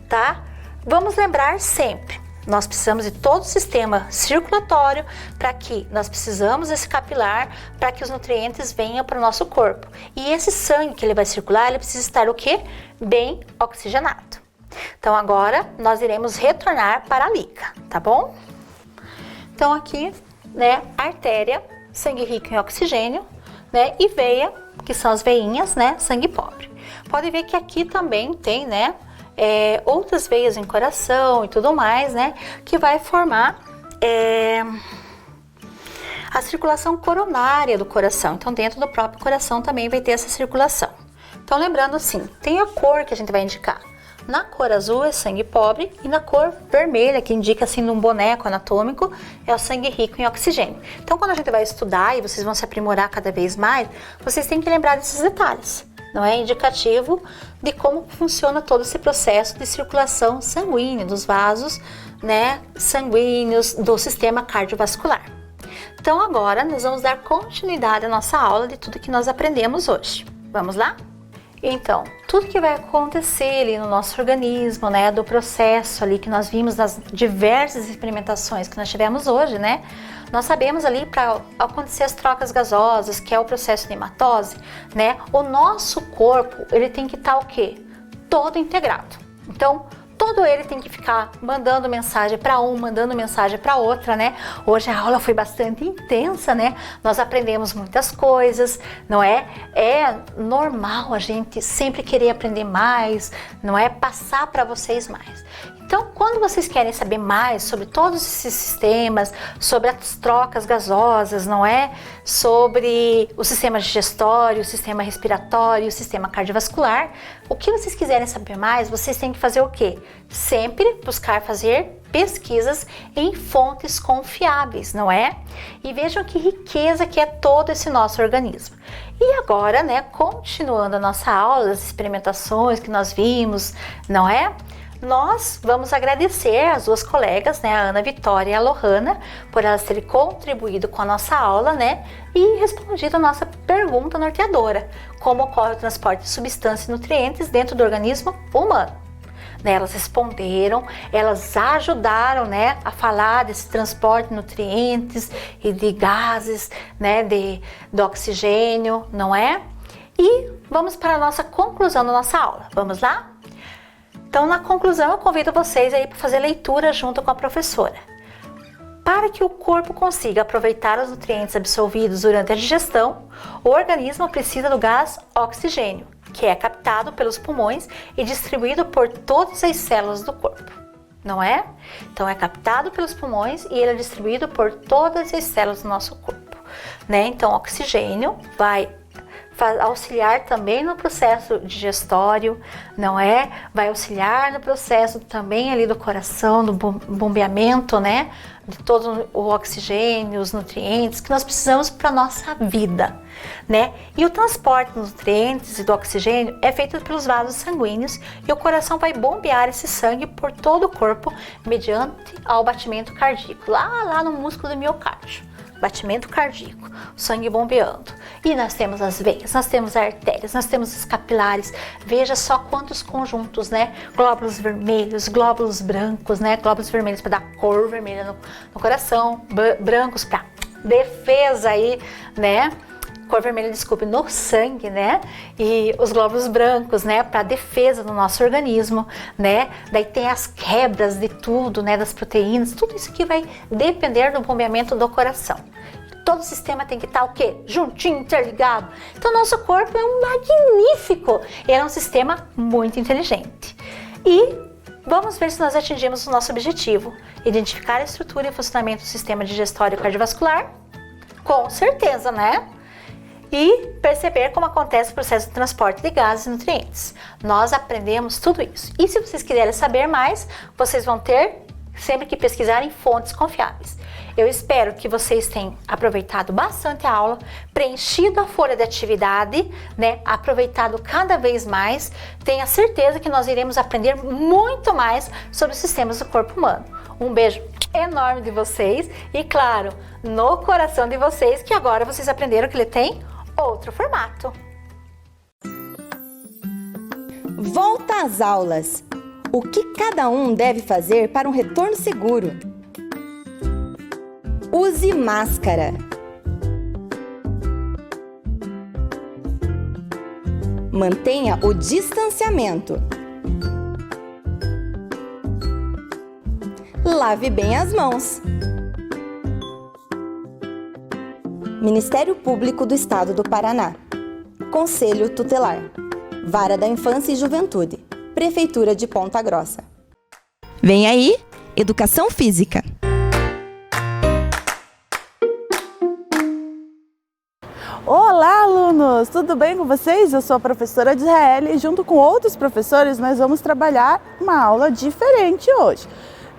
tá? Vamos lembrar sempre, Nós precisamos de todo o sistema circulatório para que nós precisamos desse capilar para que os nutrientes venham para o nosso corpo. E esse sangue que ele vai circular, ele precisa estar o quê? Bem oxigenado. Então agora nós iremos retornar para a liga, tá bom? Então aqui, né, artéria, sangue rico em oxigênio, né, e veia, que são as veinhas, né, sangue pobre. Pode ver que aqui também tem, né, outras veias em coração e tudo mais, né, que vai formar a circulação coronária do coração. Então dentro do próprio coração também vai ter essa circulação. Então lembrando assim, tem a cor que a gente vai indicar. Na cor azul é sangue pobre e na cor vermelha, que indica assim num boneco anatômico, é o sangue rico em oxigênio. Então quando a gente vai estudar e vocês vão se aprimorar cada vez mais, vocês têm que lembrar desses detalhes. Não é indicativo de como funciona todo esse processo de circulação sanguínea dos vasos, né, sanguíneos do sistema cardiovascular. Então agora nós vamos dar continuidade à nossa aula de tudo que nós aprendemos hoje. Vamos lá? Então, tudo que vai acontecer ali no nosso organismo, né, do processo ali que nós vimos nas diversas experimentações que nós tivemos hoje, né, nós sabemos ali para acontecer as trocas gasosas, que é o processo de hematose, né, o nosso corpo, ele tem que estar o quê? Todo integrado. Então, todo ele tem que ficar mandando mensagem para um, mandando mensagem para outra, né? Hoje a aula foi bastante intensa, né? Nós aprendemos muitas coisas, não é? É normal a gente sempre querer aprender mais, não é? Passar para vocês mais. Então, quando vocês querem saber mais sobre todos esses sistemas, sobre as trocas gasosas, não é? Sobre o sistema digestório, o sistema respiratório, o sistema cardiovascular, o que vocês quiserem saber mais, vocês têm que fazer o quê? Sempre buscar fazer pesquisas em fontes confiáveis, não é? E vejam que riqueza que é todo esse nosso organismo. E agora, né, continuando a nossa aula, as experimentações que nós vimos, não é? Nós vamos agradecer as duas colegas, né, a Ana Vitória e a Lohana, por elas terem contribuído com a nossa aula, né, e respondido a nossa pergunta norteadora: como ocorre o transporte de substâncias e nutrientes dentro do organismo humano? Né, elas responderam, elas ajudaram, né, a desse transporte de nutrientes e de gases, né, do oxigênio, não é? E vamos para a nossa conclusão da nossa aula. Vamos lá? Então, na conclusão, eu convido vocês aí para fazer leitura junto com a professora. Para que o corpo consiga aproveitar os nutrientes absorvidos durante a digestão, o organismo precisa do gás oxigênio, que é captado pelos pulmões e distribuído por todas as células do corpo. Não é? Então, é captado pelos pulmões e ele é distribuído por todas as células do nosso corpo. Né? Então, o oxigênio vai auxiliar também no processo digestório, não é? Vai auxiliar no processo também ali do coração, do bombeamento, né? De todo o oxigênio, os nutrientes que nós precisamos para a nossa vida, né? E o transporte dos nutrientes e do oxigênio é feito pelos vasos sanguíneos e o coração vai bombear esse sangue por todo o corpo mediante ao batimento cardíaco, lá no músculo do miocárdio. Batimento cardíaco, sangue bombeando. E nós temos as veias, nós temos as artérias, nós temos os capilares. Veja só quantos conjuntos, né? Glóbulos vermelhos, glóbulos brancos, né? Glóbulos vermelhos para dar cor vermelha no coração, brancos para defesa aí, né? Cor vermelha, desculpe, no sangue, né? E os glóbulos brancos, né? Para defesa do nosso organismo, né? Daí tem as quebras de tudo, né? Das proteínas, tudo isso que vai depender do bombeamento do coração. Todo o sistema tem que estar o quê? Juntinho, interligado. Então, nosso corpo é um magnífico. Ele é um sistema muito inteligente. E vamos ver se nós atingimos o nosso objetivo. Identificar a estrutura e funcionamento do sistema digestório cardiovascular? Com certeza, né? E perceber como acontece o processo de transporte de gases e nutrientes. Nós aprendemos tudo isso. E se vocês quiserem saber mais, vocês vão ter sempre que pesquisar em fontes confiáveis. Eu espero que vocês tenham aproveitado bastante a aula, preenchido a folha de atividade, né? Aproveitado cada vez mais. Tenha certeza que nós iremos aprender muito mais sobre os sistemas do corpo humano. Um beijo enorme de vocês e, claro, no coração de vocês, que agora vocês aprenderam que ele tem outro formato. Volta às aulas. O que cada um deve fazer para um retorno seguro? Use máscara. Mantenha o distanciamento. Lave bem as mãos. Ministério Público do Estado do Paraná. Conselho Tutelar. Vara da Infância e Juventude. Prefeitura de Ponta Grossa. Vem aí, Educação Física. Olá, alunos! Tudo bem com vocês? Eu sou a professora Israel e junto com outros professores nós vamos trabalhar uma aula diferente hoje.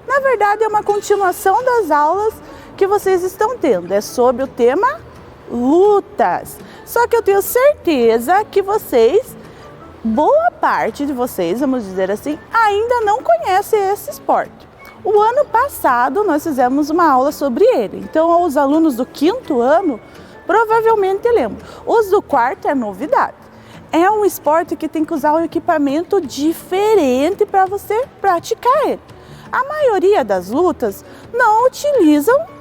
Na verdade, é uma continuação das aulas que vocês estão tendo. É sobre o tema lutas. Só que eu tenho certeza que vocês, boa parte de vocês, vamos dizer assim, ainda não conhece esse esporte. O ano passado nós fizemos uma aula sobre ele. Então, os alunos do 5º ano provavelmente lembram. Os do 4º é novidade. É um esporte que tem que usar um equipamento diferente para você praticar ele. A maioria das lutas não utilizam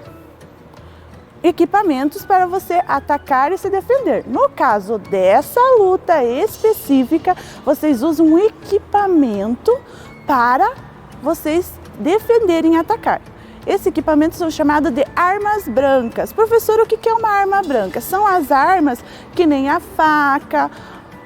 equipamentos para você atacar e se defender. No caso dessa luta específica, vocês usam um equipamento para vocês defenderem e atacar. Esse equipamento são chamados de armas brancas. Professor, o que é uma arma branca? São as armas que nem a faca,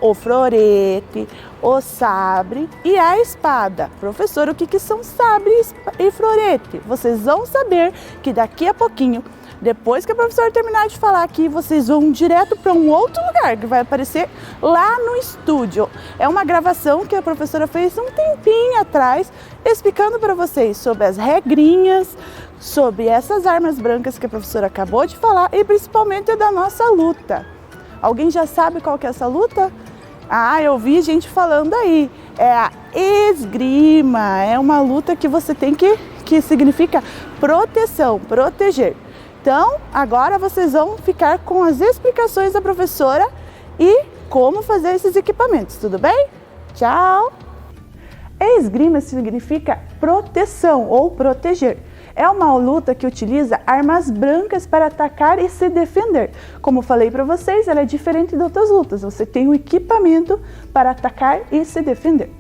o florete, o sabre e a espada. Professor, o que são sabre e florete? Vocês vão saber que daqui a pouquinho, depois que a professora terminar de falar aqui, vocês vão direto para um outro lugar que vai aparecer lá no estúdio. É uma gravação que a professora fez um tempinho atrás, explicando para vocês sobre as regrinhas, sobre essas armas brancas que a professora acabou de falar e principalmente da nossa luta. Alguém já sabe qual que é essa luta? Ah, eu vi gente falando aí. É a esgrima. É uma luta que você tem que significa proteção, proteger. Então, agora vocês vão ficar com as explicações da professora e como fazer esses equipamentos, tudo bem? Tchau! Esgrima significa proteção ou proteger. É uma luta que utiliza armas brancas para atacar e se defender. Como falei para vocês, ela é diferente de outras lutas. Você tem um equipamento para atacar e se defender.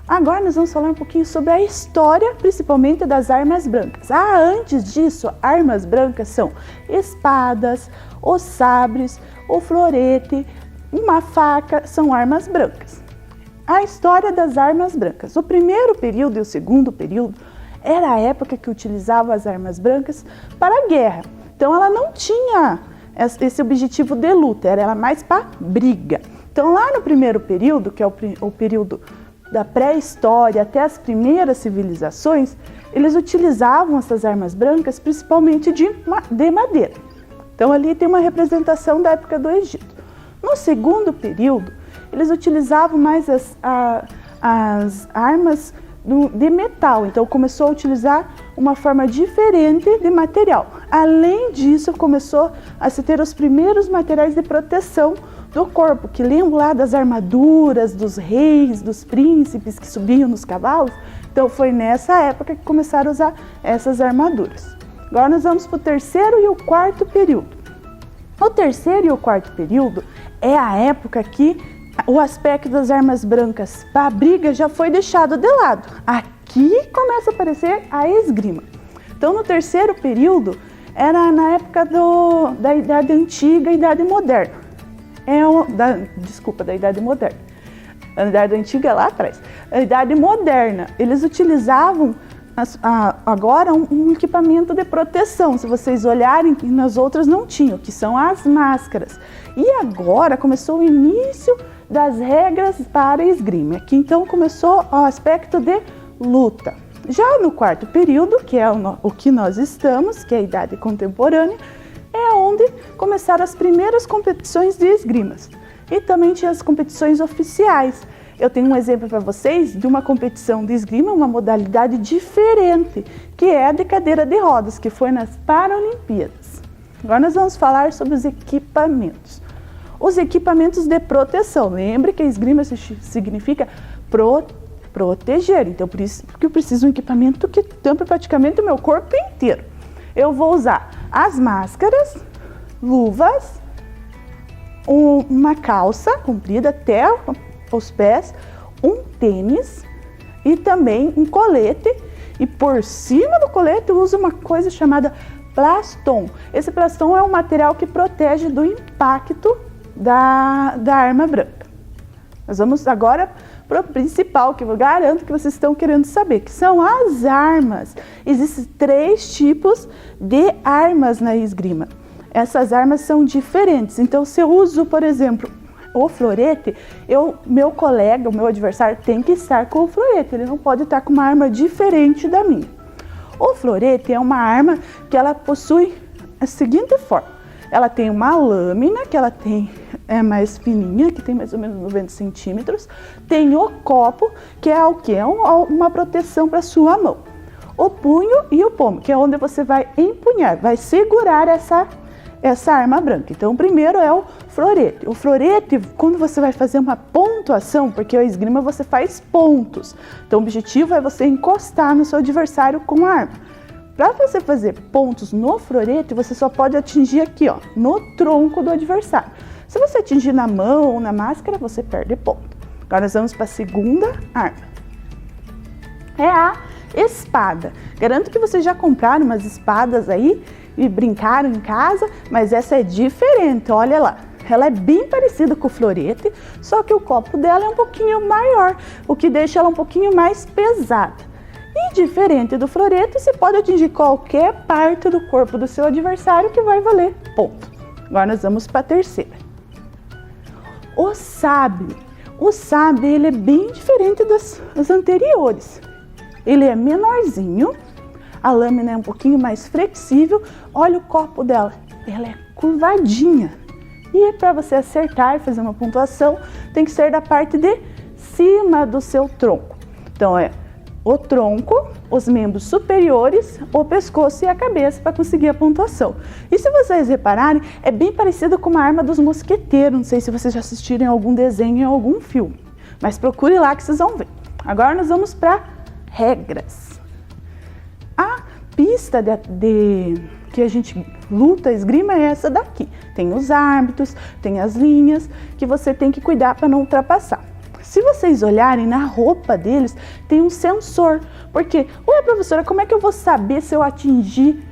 Agora nós vamos falar um pouquinho sobre a história, principalmente das armas brancas. Antes disso, armas brancas são espadas, os sabres, o florete, uma faca, são armas brancas. A história das armas brancas. O primeiro período e o segundo período era a época que utilizava as armas brancas para a guerra. Então ela não tinha esse objetivo de luta, era mais para briga. Então lá no primeiro período, que é o período da pré-história até as primeiras civilizações, eles utilizavam essas armas brancas principalmente de madeira. Então ali tem uma representação da época do Egito. No segundo período, eles utilizavam mais as armas de metal, então começou a utilizar uma forma diferente de material. Além disso, começou a se ter os primeiros materiais de proteção do corpo, que lembram lá das armaduras dos reis, dos príncipes que subiam nos cavalos. Então foi nessa época que começaram a usar essas armaduras. Agora nós vamos para o terceiro e o quarto período. O terceiro e o quarto período é a época que o aspecto das armas brancas para a briga já foi deixado de lado. Aqui começa a aparecer a esgrima. Então no terceiro período era na época da Idade Antiga e Idade Moderna. Da Idade Moderna. A Idade Antiga é lá atrás. A Idade Moderna, eles utilizavam agora um equipamento de proteção. Se vocês olharem, nas outras não tinham, que são as máscaras. E agora começou o início das regras para a esgrima. Aqui então começou o aspecto de luta. Já no quarto período, que é o que nós estamos, que é a Idade Contemporânea, é onde começaram as primeiras competições de esgrimas. E também tinha as competições oficiais. Eu tenho um exemplo para vocês de uma competição de esgrima, uma modalidade diferente, que é a de cadeira de rodas, que foi nas Paralimpíadas. Agora nós vamos falar sobre os equipamentos. Os equipamentos de proteção. Lembre que a esgrima significa proteger. Então, por isso que eu preciso de um equipamento que tampe praticamente o meu corpo inteiro. Eu vou usar as máscaras, luvas, uma calça comprida até os pés, um tênis e também um colete. E por cima do colete eu uso uma coisa chamada plaston. Esse plaston é um material que protege do impacto da arma branca. Nós vamos agora para o principal, que eu garanto que vocês estão querendo saber, que são as armas. Existem 3 tipos de armas na esgrima. Essas armas são diferentes. Então, se eu uso, por exemplo, o florete, meu colega, o meu adversário tem que estar com o florete. Ele não pode estar com uma arma diferente da minha. O florete é uma arma que ela possui a seguinte forma. Ela tem uma lâmina, que ela é mais fininha, que tem mais ou menos 90 centímetros. Tem o copo, que é o quê? É uma proteção para a sua mão. O punho e o pomo, que é onde você vai empunhar, vai segurar essa arma branca. Então, o primeiro é o florete. O florete, quando você vai fazer uma pontuação, porque a esgrima você faz pontos. Então, o objetivo é você encostar no seu adversário com a arma. Para você fazer pontos no florete, você só pode atingir aqui, ó, no tronco do adversário. Se você atingir na mão ou na máscara, você perde ponto. Agora nós vamos para a segunda arma. É a espada. Garanto que vocês já compraram umas espadas aí e brincaram em casa, mas essa é diferente, olha lá. Ela é bem parecida com o florete, só que o copo dela é um pouquinho maior, o que deixa ela um pouquinho mais pesada. E diferente do florete, você pode atingir qualquer parte do corpo do seu adversário que vai valer ponto. Agora nós vamos para a terceira. O sabre. O sabre ele é bem diferente das anteriores. Ele é menorzinho, a lâmina é um pouquinho mais flexível. Olha o copo dela, ela é curvadinha. E para você acertar e fazer uma pontuação, tem que ser da parte de cima do seu tronco. Então é o tronco, os membros superiores, o pescoço e a cabeça para conseguir a pontuação. E se vocês repararem, é bem parecido com uma arma dos mosqueteiros. Não sei se vocês já assistiram em algum desenho, em algum filme, mas procure lá que vocês vão ver. Agora nós vamos para regras. A pista que a gente luta, esgrima é essa daqui. Tem os árbitros, tem as linhas que você tem que cuidar para não ultrapassar. Se vocês olharem na roupa deles, tem um sensor. Porque, ué, professora, como é que eu vou saber se eu atingir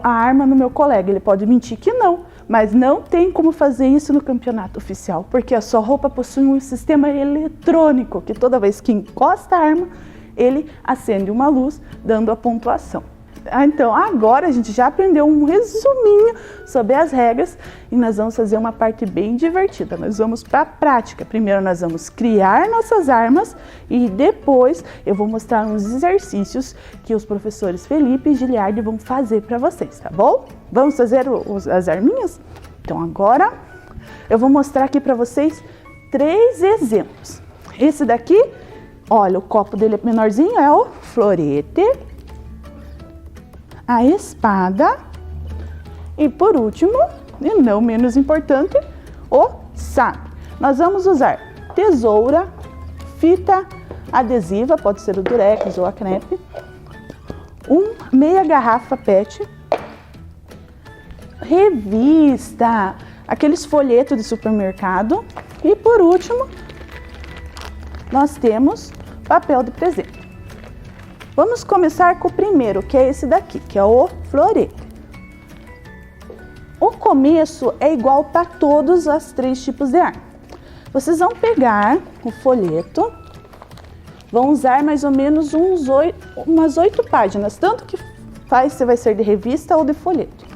a arma no meu colega? Ele pode mentir que não, mas não tem como fazer isso no campeonato oficial, porque a sua roupa possui um sistema eletrônico, que toda vez que encosta a arma, ele acende uma luz, dando a pontuação. Então, agora a gente já aprendeu um resuminho sobre as regras e nós vamos fazer uma parte bem divertida. Nós vamos para a prática. Primeiro nós vamos criar nossas armas e depois eu vou mostrar uns exercícios que os professores Felipe e Giliardi vão fazer para vocês, tá bom? Vamos fazer as arminhas? Então, agora eu vou mostrar aqui para vocês 3 exemplos. Esse daqui, olha, o copo dele é menorzinho, é o florete, a espada e, por último, e não menos importante, o sabre. Nós vamos usar tesoura, fita adesiva, pode ser o durex ou a crepe, meia garrafa PET, revista, aqueles folhetos de supermercado e, por último, nós temos papel de presente. Vamos começar com o primeiro, que é esse daqui, que é o florete. O começo é igual para todos os 3 tipos de arma. Vocês vão pegar o folheto, vão usar mais ou menos umas 8 páginas, tanto que você vai ser de revista ou de folheto.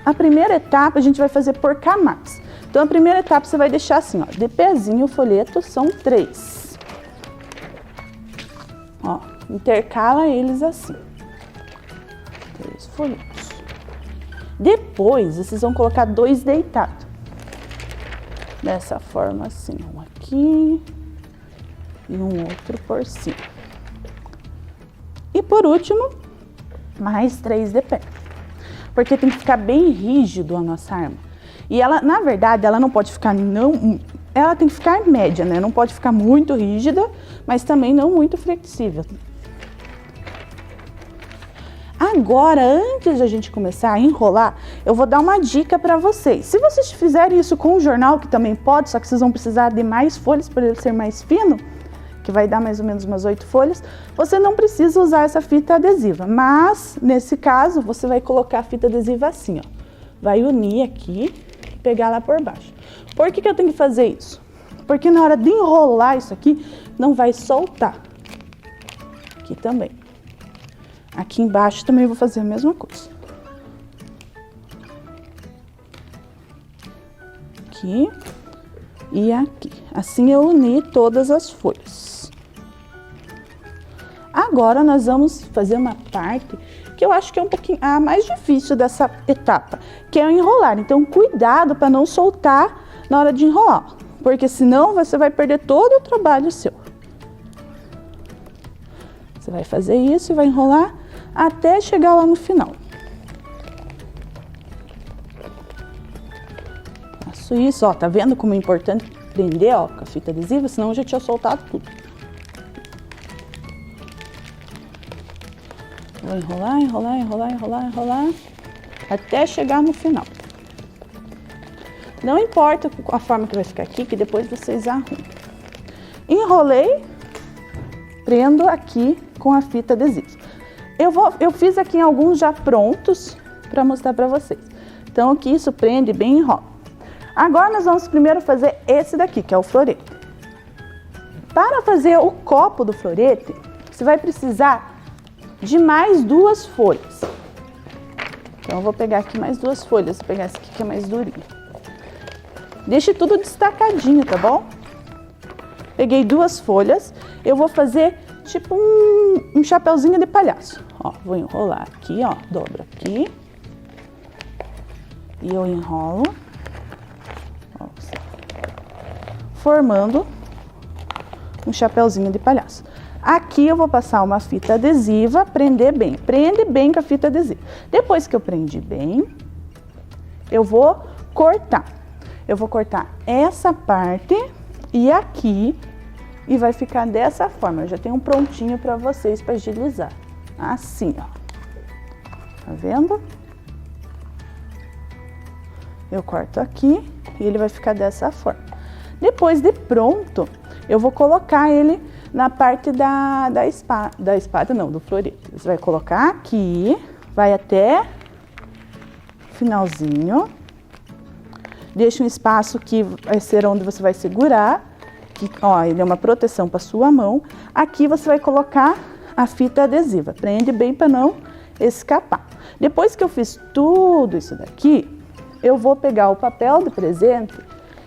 A primeira etapa a gente vai fazer por camadas. Então a primeira etapa você vai deixar assim, ó, de pezinho o folheto, são 3. Ó, intercala eles assim. 3 folhetos. Depois, vocês vão colocar 2 deitados. Dessa forma assim, um aqui e um outro por cima. E por último, mais 3 de pé. Porque tem que ficar bem rígido a nossa arma. E ela, na verdade, ela não pode ficar ela tem que ficar média, né? Não pode ficar muito rígida, mas também não muito flexível. Agora, antes de a gente começar a enrolar, eu vou dar uma dica para vocês. Se vocês fizerem isso com o jornal, que também pode, só que vocês vão precisar de mais folhas para ele ser mais fino, que vai dar mais ou menos umas 8 folhas, você não precisa usar essa fita adesiva. Mas, nesse caso, você vai colocar a fita adesiva assim, ó. Vai unir aqui e pegar lá por baixo. Por que eu tenho que fazer isso? Porque na hora de enrolar isso aqui, não vai soltar. Aqui também. Aqui embaixo também vou fazer a mesma coisa. Aqui e aqui. Assim eu uni todas as folhas. Agora nós vamos fazer uma parte que eu acho que é um pouquinho a mais difícil dessa etapa, que é o enrolar. Então cuidado para não soltar na hora de enrolar, porque senão você vai perder todo o trabalho seu. Você vai fazer isso e vai enrolar até chegar lá no final. Faço isso, ó, tá vendo como é importante prender, ó, com a fita adesiva, senão eu já tinha soltado tudo. Vou enrolar, enrolar, enrolar, enrolar, enrolar, até chegar no final. Não importa a forma que vai ficar aqui, que depois vocês arrumam. Enrolei, prendo aqui com a fita adesiva. Eu fiz aqui alguns já prontos para mostrar para vocês. Então aqui isso prende bem e enrola. Agora nós vamos primeiro fazer esse daqui, que é o florete. Para fazer o copo do florete, você vai precisar de mais 2 folhas. Então eu vou pegar aqui mais 2 folhas, vou pegar esse aqui que é mais durinho. Deixe tudo destacadinho, tá bom? Peguei 2 folhas, eu vou fazer tipo um chapeuzinho de palhaço. Ó, vou enrolar aqui, ó, dobro aqui. E eu enrolo. Ó, formando um chapeuzinho de palhaço. Aqui eu vou passar uma fita adesiva, prender bem. Prende bem com a fita adesiva. Depois que eu prendi bem, eu vou cortar. Eu vou cortar essa parte e aqui, e vai ficar dessa forma. Eu já tenho um prontinho para vocês para agilizar. Assim, ó. Tá vendo? Eu corto aqui e ele vai ficar dessa forma. Depois de pronto, eu vou colocar ele na parte do florete. Você vai colocar aqui, vai até o finalzinho. Deixa um espaço que vai ser onde você vai segurar. Que, ó, ele é uma proteção para sua mão. Aqui você vai colocar a fita adesiva. Prende bem para não escapar. Depois que eu fiz tudo isso daqui, eu vou pegar o papel de presente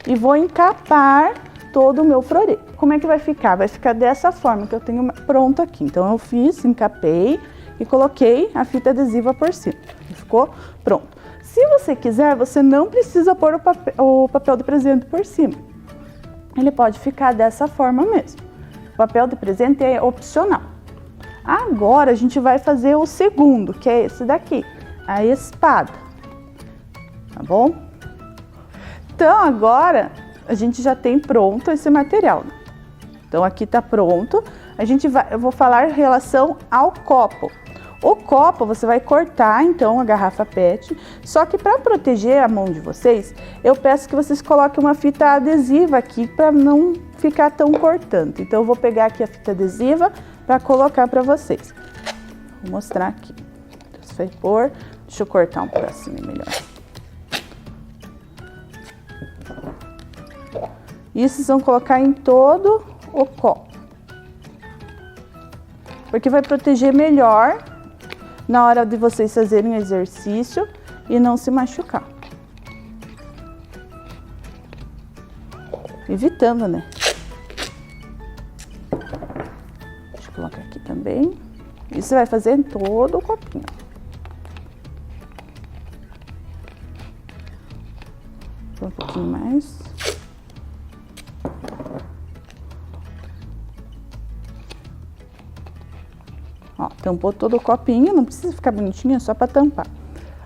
e vou encapar todo o meu florete. Como é que vai ficar? Vai ficar dessa forma que eu tenho pronto aqui. Então eu fiz, encapei e coloquei a fita adesiva por cima. Ficou pronto. Se você quiser, você não precisa pôr o papel de presente por cima. Ele pode ficar dessa forma mesmo. O papel de presente é opcional. Agora a gente vai fazer o segundo, que é esse daqui, a espada. Tá bom? Então agora a gente já tem pronto esse material. Então aqui tá pronto. Eu vou falar em relação ao copo. O copo você vai cortar então a garrafa PET, só que para proteger a mão de vocês, eu peço que vocês coloquem uma fita adesiva aqui para não ficar tão cortante. Então eu vou pegar aqui a fita adesiva para colocar para vocês. Vou mostrar aqui. Você vai pôr, deixa eu cortar um pedacinho melhor. Isso vocês vão colocar em todo o copo, porque vai proteger melhor na hora de vocês fazerem exercício e não se machucar. Evitando, né? Deixa eu colocar aqui também. Isso você vai fazer em todo o copinho. Um pouquinho mais. Ó, tampou todo o copinho, não precisa ficar bonitinho, é só para tampar.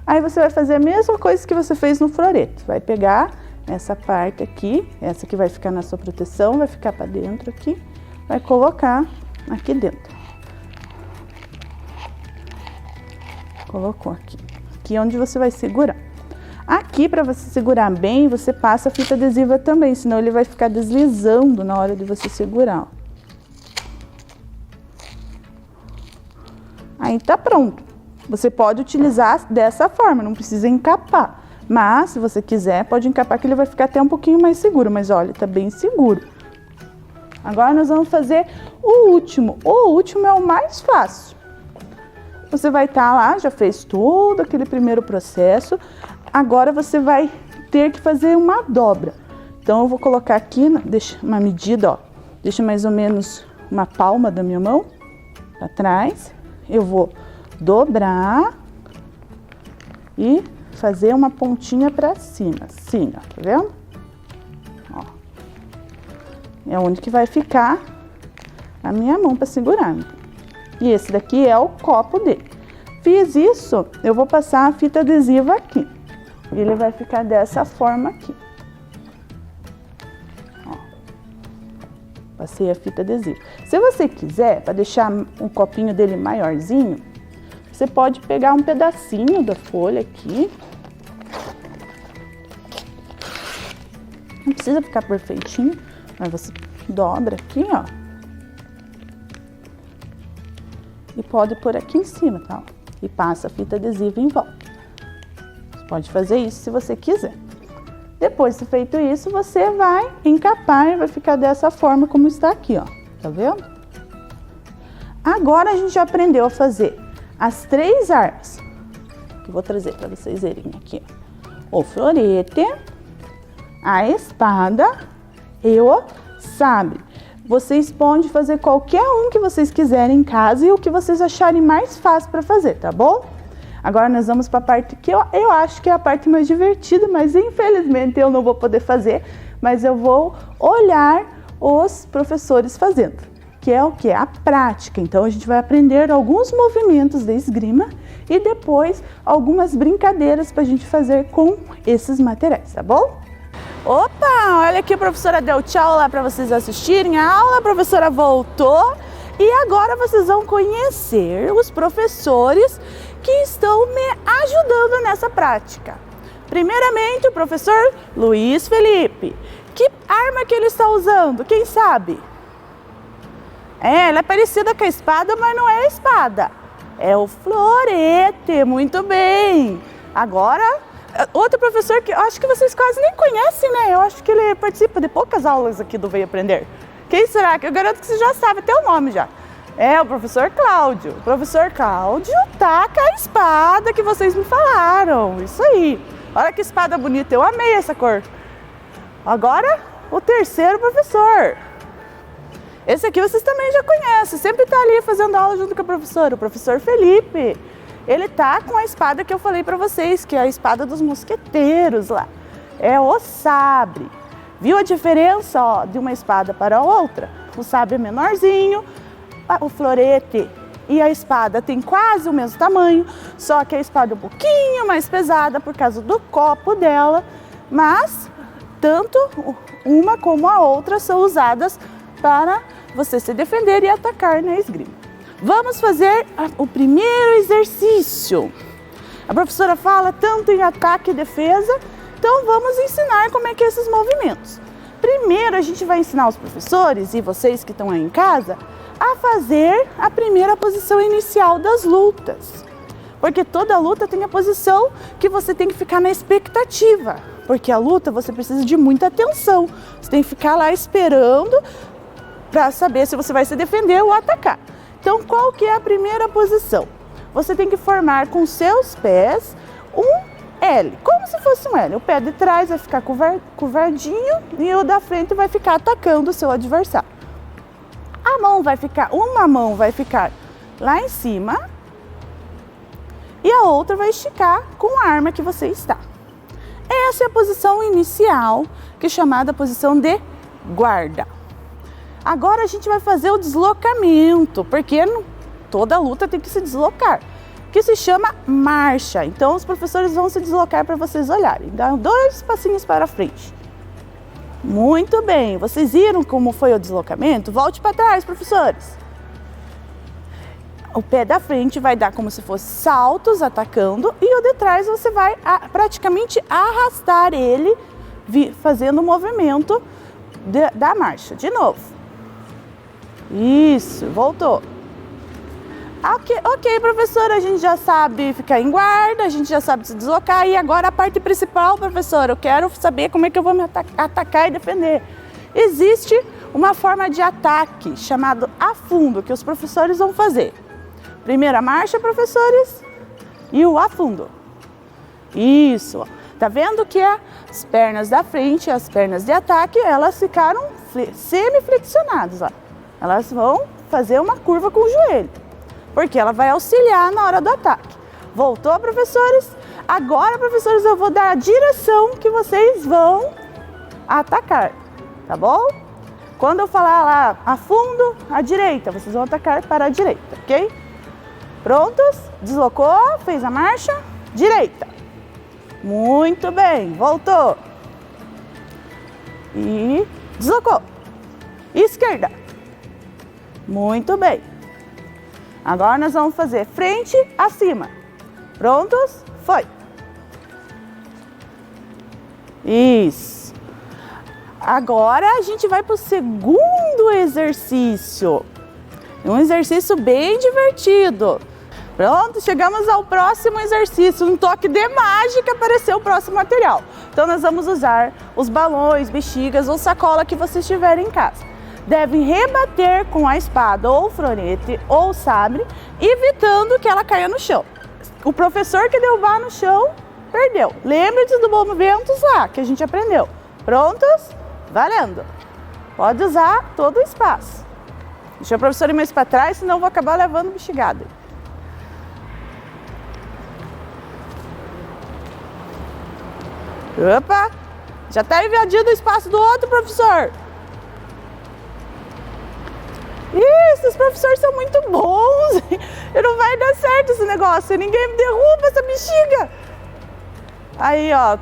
Aí você vai fazer a mesma coisa que você fez no floreto. Vai pegar essa parte aqui, essa que vai ficar na sua proteção, vai ficar para dentro aqui, vai colocar aqui dentro. Colocou aqui. Aqui é onde você vai segurar. Aqui, para você segurar bem, você passa a fita adesiva também, senão ele vai ficar deslizando na hora de você segurar. Ó. Aí tá pronto. Você pode utilizar dessa forma, não precisa encapar. Mas, se você quiser, pode encapar que ele vai ficar até um pouquinho mais seguro. Mas olha, tá bem seguro. Agora nós vamos fazer o último. O último é o mais fácil. Você vai estar lá, já fez todo aquele primeiro processo. Agora você vai ter que fazer uma dobra. Então eu vou colocar aqui, deixa uma medida, ó. Deixa mais ou menos uma palma da minha mão para trás. Eu vou dobrar e fazer uma pontinha para cima, assim, ó, tá vendo? Ó. É onde que vai ficar a minha mão para segurar. E esse daqui é o copo dele. Fiz isso, eu vou passar a fita adesiva aqui. E ele vai ficar dessa forma aqui. Ó. Passei a fita adesiva. Se você quiser, para deixar um copinho dele maiorzinho, você pode pegar um pedacinho da folha aqui. Não precisa ficar perfeitinho, mas você dobra aqui, ó. E pode pôr aqui em cima, tá? E passa a fita adesiva em volta. Você pode fazer isso se você quiser. Depois de feito isso, você vai encapar e vai ficar dessa forma como está aqui, ó. Tá vendo? Agora a gente já aprendeu a fazer as 3 armas. Que eu vou trazer para vocês verem aqui, ó. O florete, a espada e o sabre. Vocês podem fazer qualquer um que vocês quiserem em casa e o que vocês acharem mais fácil para fazer, tá bom? Agora nós vamos para a parte que eu acho que é a parte mais divertida, mas infelizmente eu não vou poder fazer, mas eu vou olhar os professores fazendo, que é o que? A prática. Então a gente vai aprender alguns movimentos da esgrima e depois algumas brincadeiras para a gente fazer com esses materiais, tá bom? Opa, olha aqui, a professora deu tchau lá para vocês assistirem a aula, a professora voltou e agora vocês vão conhecer os professores que estão me ajudando nessa prática. Primeiramente, o professor Luiz Felipe. Que arma que ele está usando? Quem sabe? Ela é parecida com a espada, mas não é a espada. É o florete, muito bem. Agora, outro professor que eu acho que vocês quase nem conhecem, né? Eu acho que ele participa de poucas aulas aqui do Vem Aprender. Quem será? Eu garanto que você já sabe até o nome já. É o professor Cláudio. O professor Cláudio tá com a espada que vocês me falaram. Isso aí. Olha que espada bonita. Eu amei essa cor. Agora, o terceiro professor. Esse aqui vocês também já conhecem. Sempre tá ali fazendo aula junto com a professora. O professor Felipe. Ele tá com a espada que eu falei para vocês, que é a espada dos mosqueteiros lá. É o sabre. Viu a diferença, ó, de uma espada para a outra? O sabre é menorzinho, o florete e a espada tem quase o mesmo tamanho, só que a espada é um pouquinho mais pesada por causa do copo dela, mas tanto uma como a outra são usadas para você se defender e atacar na esgrima. Vamos fazer o primeiro exercício. A professora fala tanto em ataque e defesa, então vamos ensinar como é que é esses movimentos. Primeiro a gente vai ensinar os professores e vocês que estão aí em casa a fazer a primeira posição inicial das lutas. Porque toda luta tem a posição que você tem que ficar na expectativa. Porque a luta você precisa de muita atenção. Você tem que ficar lá esperando para saber se você vai se defender ou atacar. Então qual que é a primeira posição? Você tem que formar com seus pés um L, como se fosse um L. O pé de trás vai ficar curvadinho e o da frente vai ficar atacando o seu adversário. Uma mão vai ficar lá em cima e a outra vai esticar com a arma que você está. Essa é a posição inicial, que é chamada posição de guarda. Agora a gente vai fazer o deslocamento, porque toda luta tem que se deslocar. que se chama marcha. Então, os professores vão se deslocar para vocês olharem. Dá 2 passinhos para frente. Muito bem. Vocês viram como foi o deslocamento? Volte para trás, professores. O pé da frente vai dar como se fosse saltos atacando e o de trás você vai praticamente arrastar ele, fazendo o movimento da marcha. De novo. Isso, voltou. Ok, professora, a gente já sabe ficar em guarda, a gente já sabe se deslocar. E agora a parte principal, professora, eu quero saber como é que eu vou me atacar e defender. Existe uma forma de ataque chamado afundo, que os professores vão fazer. Primeira marcha, professores, e o afundo. Isso, tá vendo que as pernas da frente, as pernas de ataque, elas ficaram semi-flexionadas, ó. Elas vão fazer uma curva com o joelho, porque ela vai auxiliar na hora do ataque. Voltou, professores? Agora, professores, eu vou dar a direção que vocês vão atacar, tá bom? Quando eu falar lá, afundo, à direita, vocês vão atacar para a direita, ok? Prontos? Deslocou, fez a marcha, direita. Muito bem, voltou. E deslocou. Esquerda. Muito bem. Agora nós vamos fazer frente, acima. Prontos? Foi. Isso. Agora a gente vai para o segundo exercício. Um exercício bem divertido. Pronto, chegamos ao próximo exercício. Um toque de mágica, apareceu o próximo material. Então nós vamos usar os balões, bexigas ou sacola que vocês tiverem em casa. Devem rebater com a espada ou fronete ou sabre, evitando que ela caia no chão. O professor que derrubar no chão, perdeu. Lembre-se do movimento lá, que a gente aprendeu. Prontos? Valendo! Pode usar todo o espaço. Deixa o professor ir mais para trás, senão eu vou acabar levando bexigada. Opa! Já está invadindo o espaço do outro professor. Isso, os professores são muito bons. E não vai dar certo esse negócio. Ninguém me derruba essa bexiga. Aí, ó.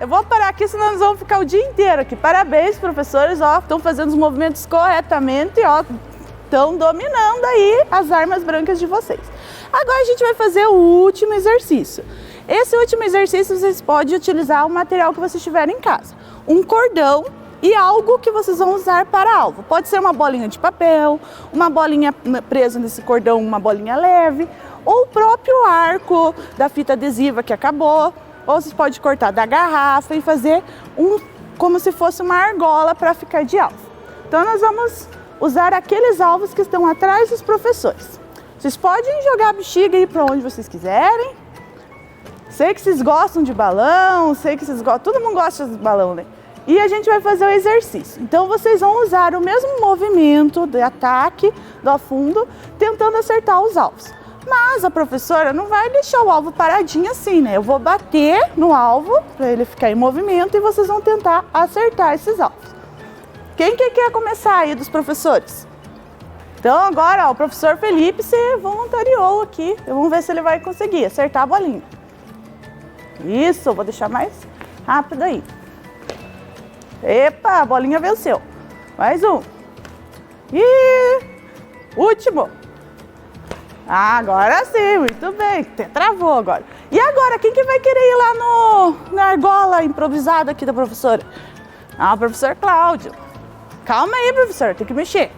Eu vou parar aqui, senão nós vamos ficar o dia inteiro aqui. Parabéns, professores, ó. Estão fazendo os movimentos corretamente, ó. Estão dominando aí as armas brancas de vocês. Agora a gente vai fazer o último exercício. Esse último exercício vocês podem utilizar o material que vocês tiverem em casa. Um cordão e algo que vocês vão usar para alvo. Pode ser uma bolinha de papel, uma bolinha presa nesse cordão, uma bolinha leve, ou o próprio arco da fita adesiva que acabou. Ou vocês podem cortar da garrafa e fazer como se fosse uma argola para ficar de alvo. Então nós vamos usar aqueles alvos que estão atrás dos professores. Vocês podem jogar a bexiga e ir para onde vocês quiserem. Sei que vocês gostam de balão, sei que vocês gostam, todo mundo gosta de balão, né? E a gente vai fazer o exercício. Então vocês vão usar o mesmo movimento de ataque do afundo, tentando acertar os alvos. Mas a professora não vai deixar o alvo paradinho assim, né? Eu vou bater no alvo para ele ficar em movimento e vocês vão tentar acertar esses alvos. Quem que quer começar aí dos professores? Então agora, ó, o professor Felipe se voluntariou aqui. Vamos ver se ele vai conseguir acertar a bolinha. Isso, vou deixar mais rápido aí. Epa, a bolinha venceu. Mais um. E último. Agora sim, muito bem. Até travou agora. E agora, quem que vai querer ir lá na argola improvisada aqui da professora? O professor Cláudio. Calma aí, professor, tem que mexer.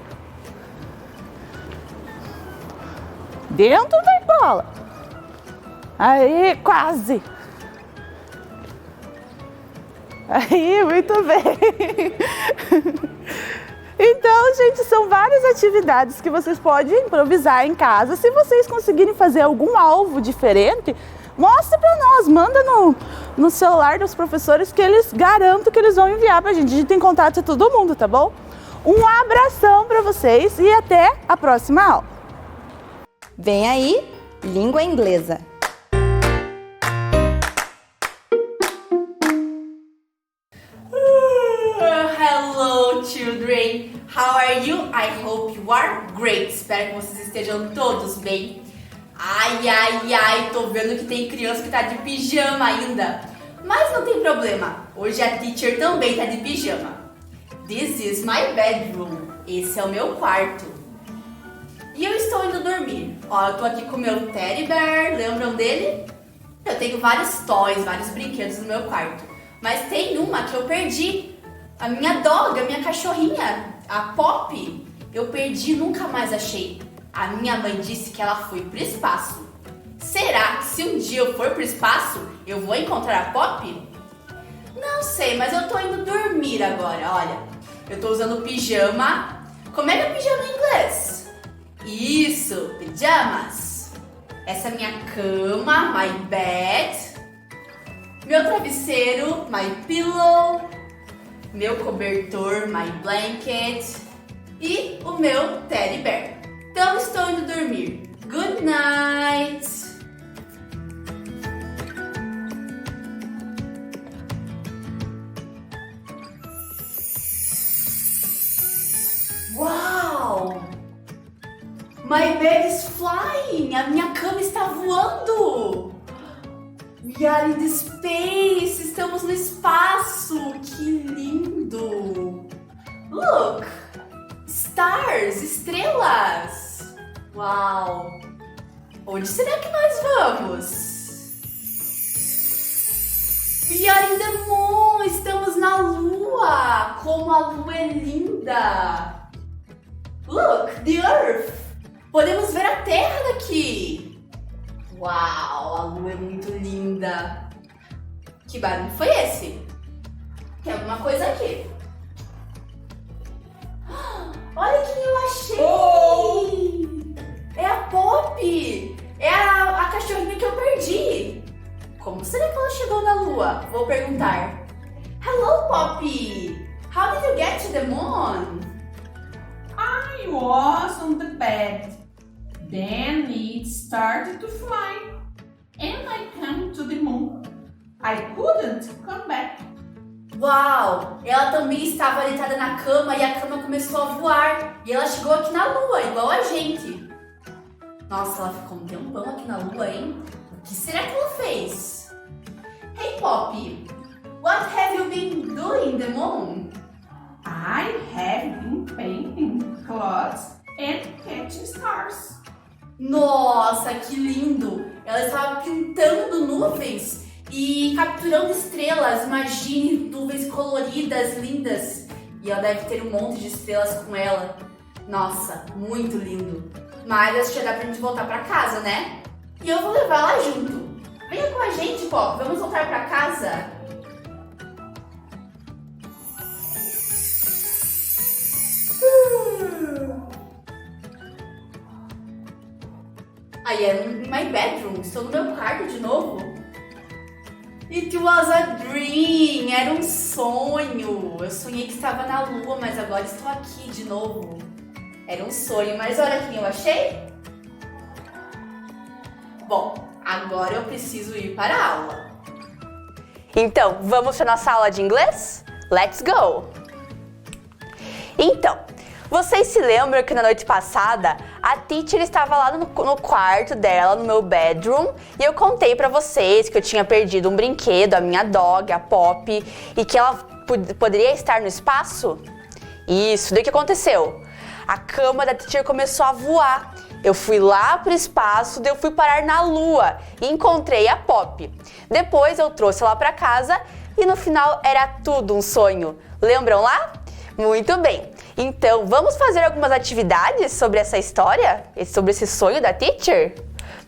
Dentro da argola. Aí, quase. Aí, muito bem. Então, gente, são várias atividades que vocês podem improvisar em casa. Se vocês conseguirem fazer algum alvo diferente, mostre para nós, manda no celular dos professores que eles garantam que eles vão enviar pra gente. A gente tem contato de todo mundo, tá bom? Um abração para vocês e até a próxima aula. Vem aí, língua inglesa. Hello, children! How are you? I hope you are great! Espero que vocês estejam todos bem. Ai, tô vendo que tem criança que tá de pijama ainda. Mas não tem problema, hoje a teacher também tá de pijama. This is my bedroom. Esse é o meu quarto. E eu estou indo dormir. Ó, eu tô aqui com o meu teddy bear, lembram dele? Eu tenho vários toys, vários brinquedos no meu quarto. Mas tem uma que eu perdi. A minha dog, a minha cachorrinha, a Poppy. Eu perdi e nunca mais achei. A minha mãe disse que ela foi pro espaço. Será que se um dia eu for pro espaço, eu vou encontrar a Poppy? Não sei, mas eu tô indo dormir agora, olha. Eu tô usando pijama. Como é que é pijama em inglês? Isso, pijamas. Essa é minha cama, my bed. Meu travesseiro, my pillow. Meu cobertor, my blanket. E o meu teddy bear. Então estou indo dormir. Good night! Uau! My bed is flying! A minha cama está voando! We are in the space! Estamos no espaço! Que lindo! Look! Stars! Estrelas! Uau! Onde será que nós vamos? We are in the moon! Estamos na lua! Como a lua é linda! Look! The earth! Podemos ver a terra daqui! Uau! A lua é muito linda! Que barulho foi esse? Tem alguma coisa aqui. Olha quem eu achei! É a Poppy! É a cachorrinha que eu perdi! Como será que ela chegou na lua? Vou perguntar. Hello, Poppy! How did you get to the moon? I was on the bed. Then it started to fly. And I came to the moon. I couldn't come back. Uau! Ela também estava deitada na cama e a cama começou a voar. E ela chegou aqui na lua, igual a gente. Nossa, ela ficou um tempão aqui na lua, hein? O que será que ela fez? Hey, Poppy! What have you been doing in the moon? I have been painting clouds and catching stars. Nossa, que lindo! Ela estava pintando nuvens e capturando estrelas. Imagine, nuvens coloridas, lindas. E ela deve ter um monte de estrelas com ela. Nossa, muito lindo. Mas acho que já dá pra gente voltar pra casa, né? E eu vou levar ela junto. Venha com a gente, Pop. Vamos voltar pra casa. I am in my bedroom. Estou no meu quarto de novo. It was a dream. Era um sonho. Eu sonhei que estava na lua, mas agora estou aqui de novo. Era um sonho, mas olha quem eu achei. Bom, agora eu preciso ir para a aula. Então, vamos para nossa aula de inglês? Let's go! Então, vocês se lembram que na noite passada a teacher estava lá no quarto dela, no meu bedroom, e eu contei pra vocês que eu tinha perdido um brinquedo, a minha dog, a Poppy, e que ela poderia estar no espaço? Isso, daí o que aconteceu? A cama da teacher começou a voar. Eu fui lá pro espaço, daí eu fui parar na lua e encontrei a Poppy. Depois eu trouxe ela pra casa e no final era tudo um sonho. Lembram lá? Muito bem. Então, vamos fazer algumas atividades sobre essa história? Sobre esse sonho da teacher?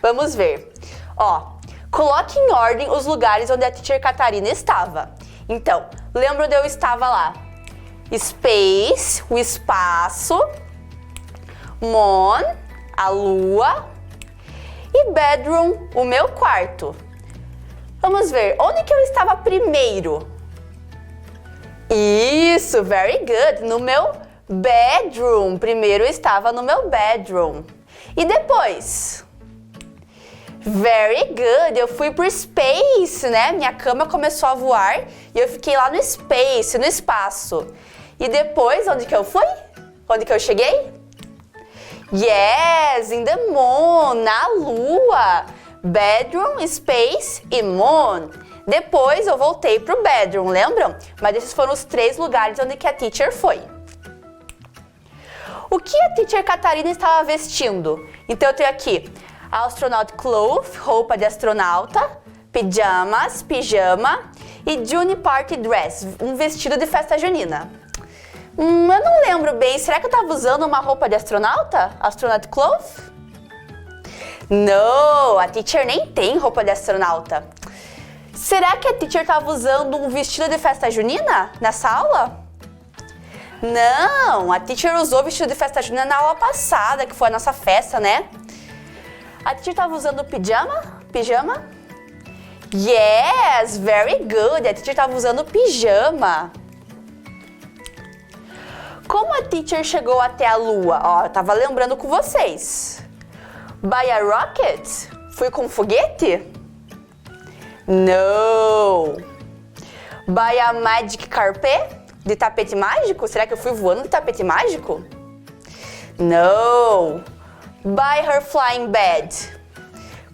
Vamos ver. Ó, coloque em ordem os lugares onde a teacher Catarina estava. Então, lembra onde eu estava lá? Space, o espaço. Moon, a lua. E bedroom, o meu quarto. Vamos ver, onde que eu estava primeiro? Isso, very good, no meu bedroom. Primeiro eu estava no meu bedroom. E depois? Very good, eu fui pro space, né? Minha cama começou a voar e eu fiquei lá no space, no espaço. E depois, onde que eu fui? Onde que eu cheguei? Yes, in the moon, na lua. Bedroom, space e moon. Depois eu voltei pro bedroom, lembram? Mas esses foram os 3 lugares onde que a teacher foi. O que a teacher Catarina estava vestindo? Então eu tenho aqui astronaut cloth, roupa de astronauta, pijamas, pijama e June party dress, um vestido de festa junina. Eu não lembro bem, será que eu estava usando uma roupa de astronauta? Astronaut cloth? Não, a teacher nem tem roupa de astronauta. Será que a teacher estava usando um vestido de festa junina nessa aula? Não, a teacher usou o vestido de festa junina na aula passada, que foi a nossa festa, né? A teacher estava usando pijama? Pijama? Yes, very good. A teacher estava usando pijama. Como a teacher chegou até a lua? Ó, eu tava lembrando com vocês. By a rocket? Fui com um foguete? No. By a magic carpet? De tapete mágico? Será que eu fui voando de tapete mágico? No. By her flying bed?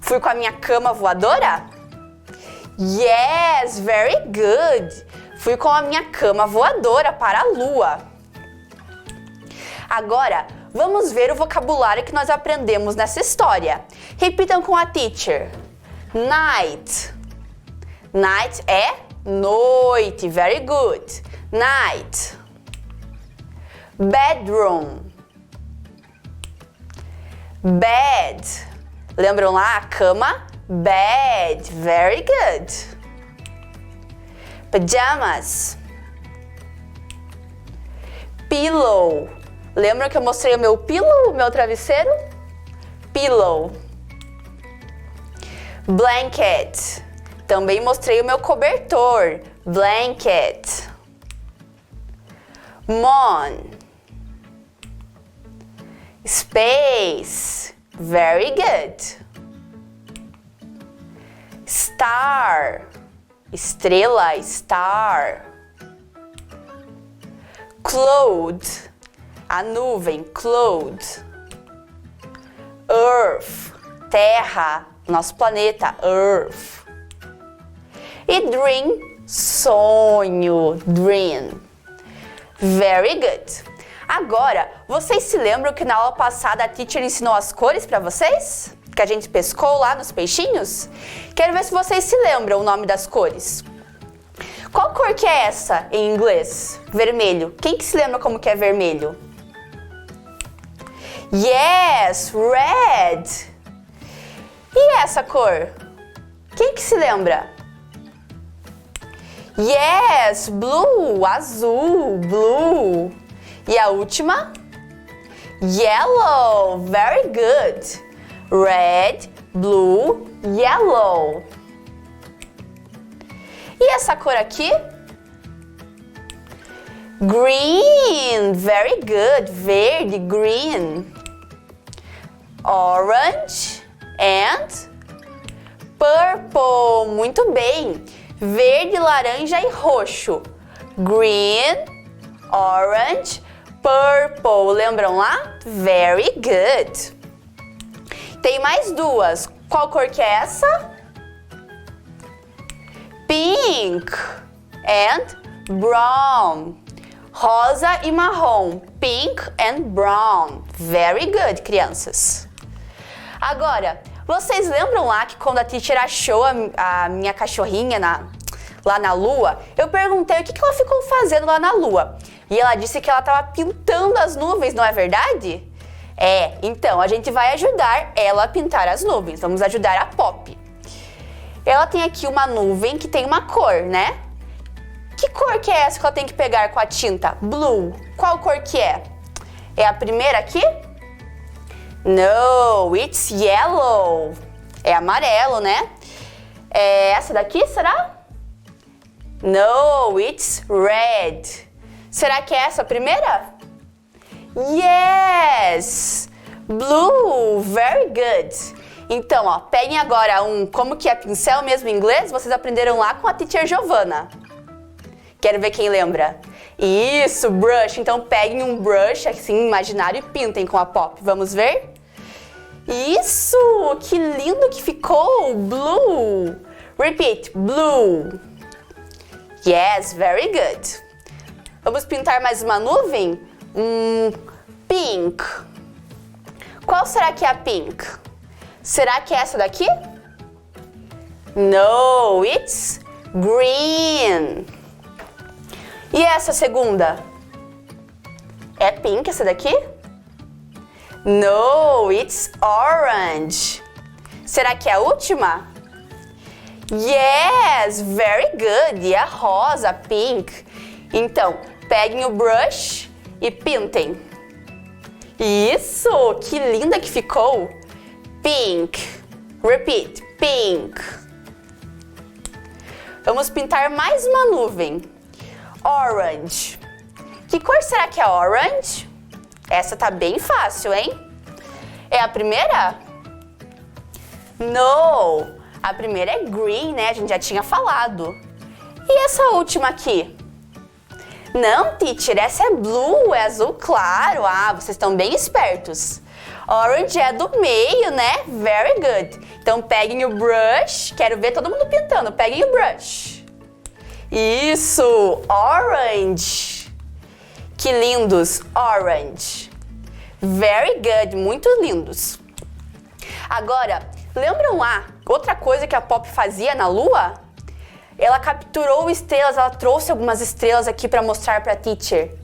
Fui com a minha cama voadora? Yes, very good. Fui com a minha cama voadora para a lua. Agora, vamos ver o vocabulário que nós aprendemos nessa história. Repitam com a teacher. Night. Night é noite. Very good. Night. Bedroom. Bed. Lembram lá a cama? Bed. Very good. Pajamas. Pillow. Lembram que eu mostrei o meu pillow, o meu travesseiro? Pillow. Blanket. Também mostrei o meu cobertor. Blanket. Moon. Space. Very good. Star. Estrela, star. Cloud. A nuvem, cloud. Earth. Terra, nosso planeta, Earth. E dream, sonho, dream. Very good. Agora, vocês se lembram que na aula passada a teacher ensinou as cores para vocês? Que a gente pescou lá nos peixinhos? Quero ver se vocês se lembram o nome das cores. Qual cor que é essa em inglês? Vermelho. Quem que se lembra como que é vermelho? Yes, red. E essa cor? Quem que se lembra? Yes, blue, azul, blue. E a última? Yellow, very good. Red, blue, yellow. E essa cor aqui? Green, very good. Verde, green. Orange and purple. Muito bem. Verde, laranja e roxo. Green, orange, purple. Lembram lá? Very good. Tem mais duas. Qual cor que é essa? Pink and brown. Rosa e marrom. Pink and brown. Very good, crianças. Agora, vocês lembram lá que quando a teacher achou a minha cachorrinha lá na lua, eu perguntei o que ela ficou fazendo lá na lua. E ela disse que ela estava pintando as nuvens, não é verdade? É, então a gente vai ajudar ela a pintar as nuvens. Vamos ajudar a Pop. Ela tem aqui uma nuvem que tem uma cor, né? Que cor que é essa que ela tem que pegar com a tinta? Blue. Qual cor que é? É a primeira aqui? No, it's yellow. É amarelo, né? É essa daqui, será? No, it's red. Será que é essa a primeira? Yes! Blue, very good. Então, ó, peguem agora como que é pincel mesmo em inglês, vocês aprenderam lá com a teacher Giovana. Quero ver quem lembra. Isso, brush. Então peguem um brush assim imaginário e pintem com a Pop. Vamos ver? Isso! Que lindo que ficou! Blue. Repeat, blue. Yes, very good. Vamos pintar mais uma nuvem? Pink. Qual será que é a pink? Será que é essa daqui? No, it's green. E essa segunda? É pink essa daqui? No, it's orange. Será que é a última? Yes, very good. E a rosa, pink. Então, peguem o brush e pintem. Isso, que linda que ficou. Pink. Repeat, pink. Vamos pintar mais uma nuvem. Orange. Que cor será que é orange? Essa tá bem fácil, hein? É a primeira? No! A primeira é green, né? A gente já tinha falado. E essa última aqui? Não, teacher, essa é blue, é azul claro. Ah, vocês estão bem espertos. Orange é do meio, né? Very good. Então peguem o brush. Quero ver todo mundo pintando. Peguem o brush. Isso! Orange. Que lindos! Orange. Very good. Muito lindos. Agora, lembram lá outra coisa que a Pop fazia na Lua? Ela capturou estrelas, ela trouxe algumas estrelas aqui para mostrar para a teacher.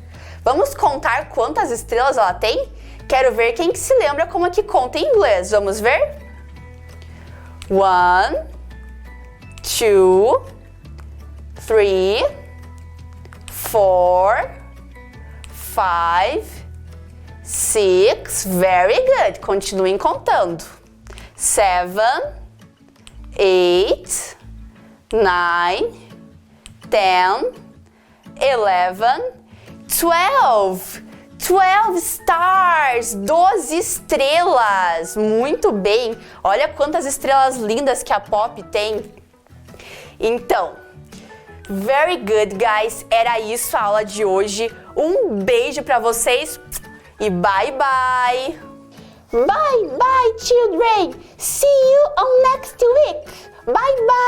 Vamos contar quantas estrelas ela tem? Quero ver quem que se lembra como é que conta em inglês. Vamos ver? 1, 2, 3, 4, 5, 6. Very good. Continuem contando. 7, 8, 9, 10, 11, 12. 12 stars, 12 estrelas. Muito bem. Olha quantas estrelas lindas que a Pop tem. Então, very good, guys. Era isso a aula de hoje. Um beijo para vocês e bye bye. Bye bye, children. See you on next week. Bye bye.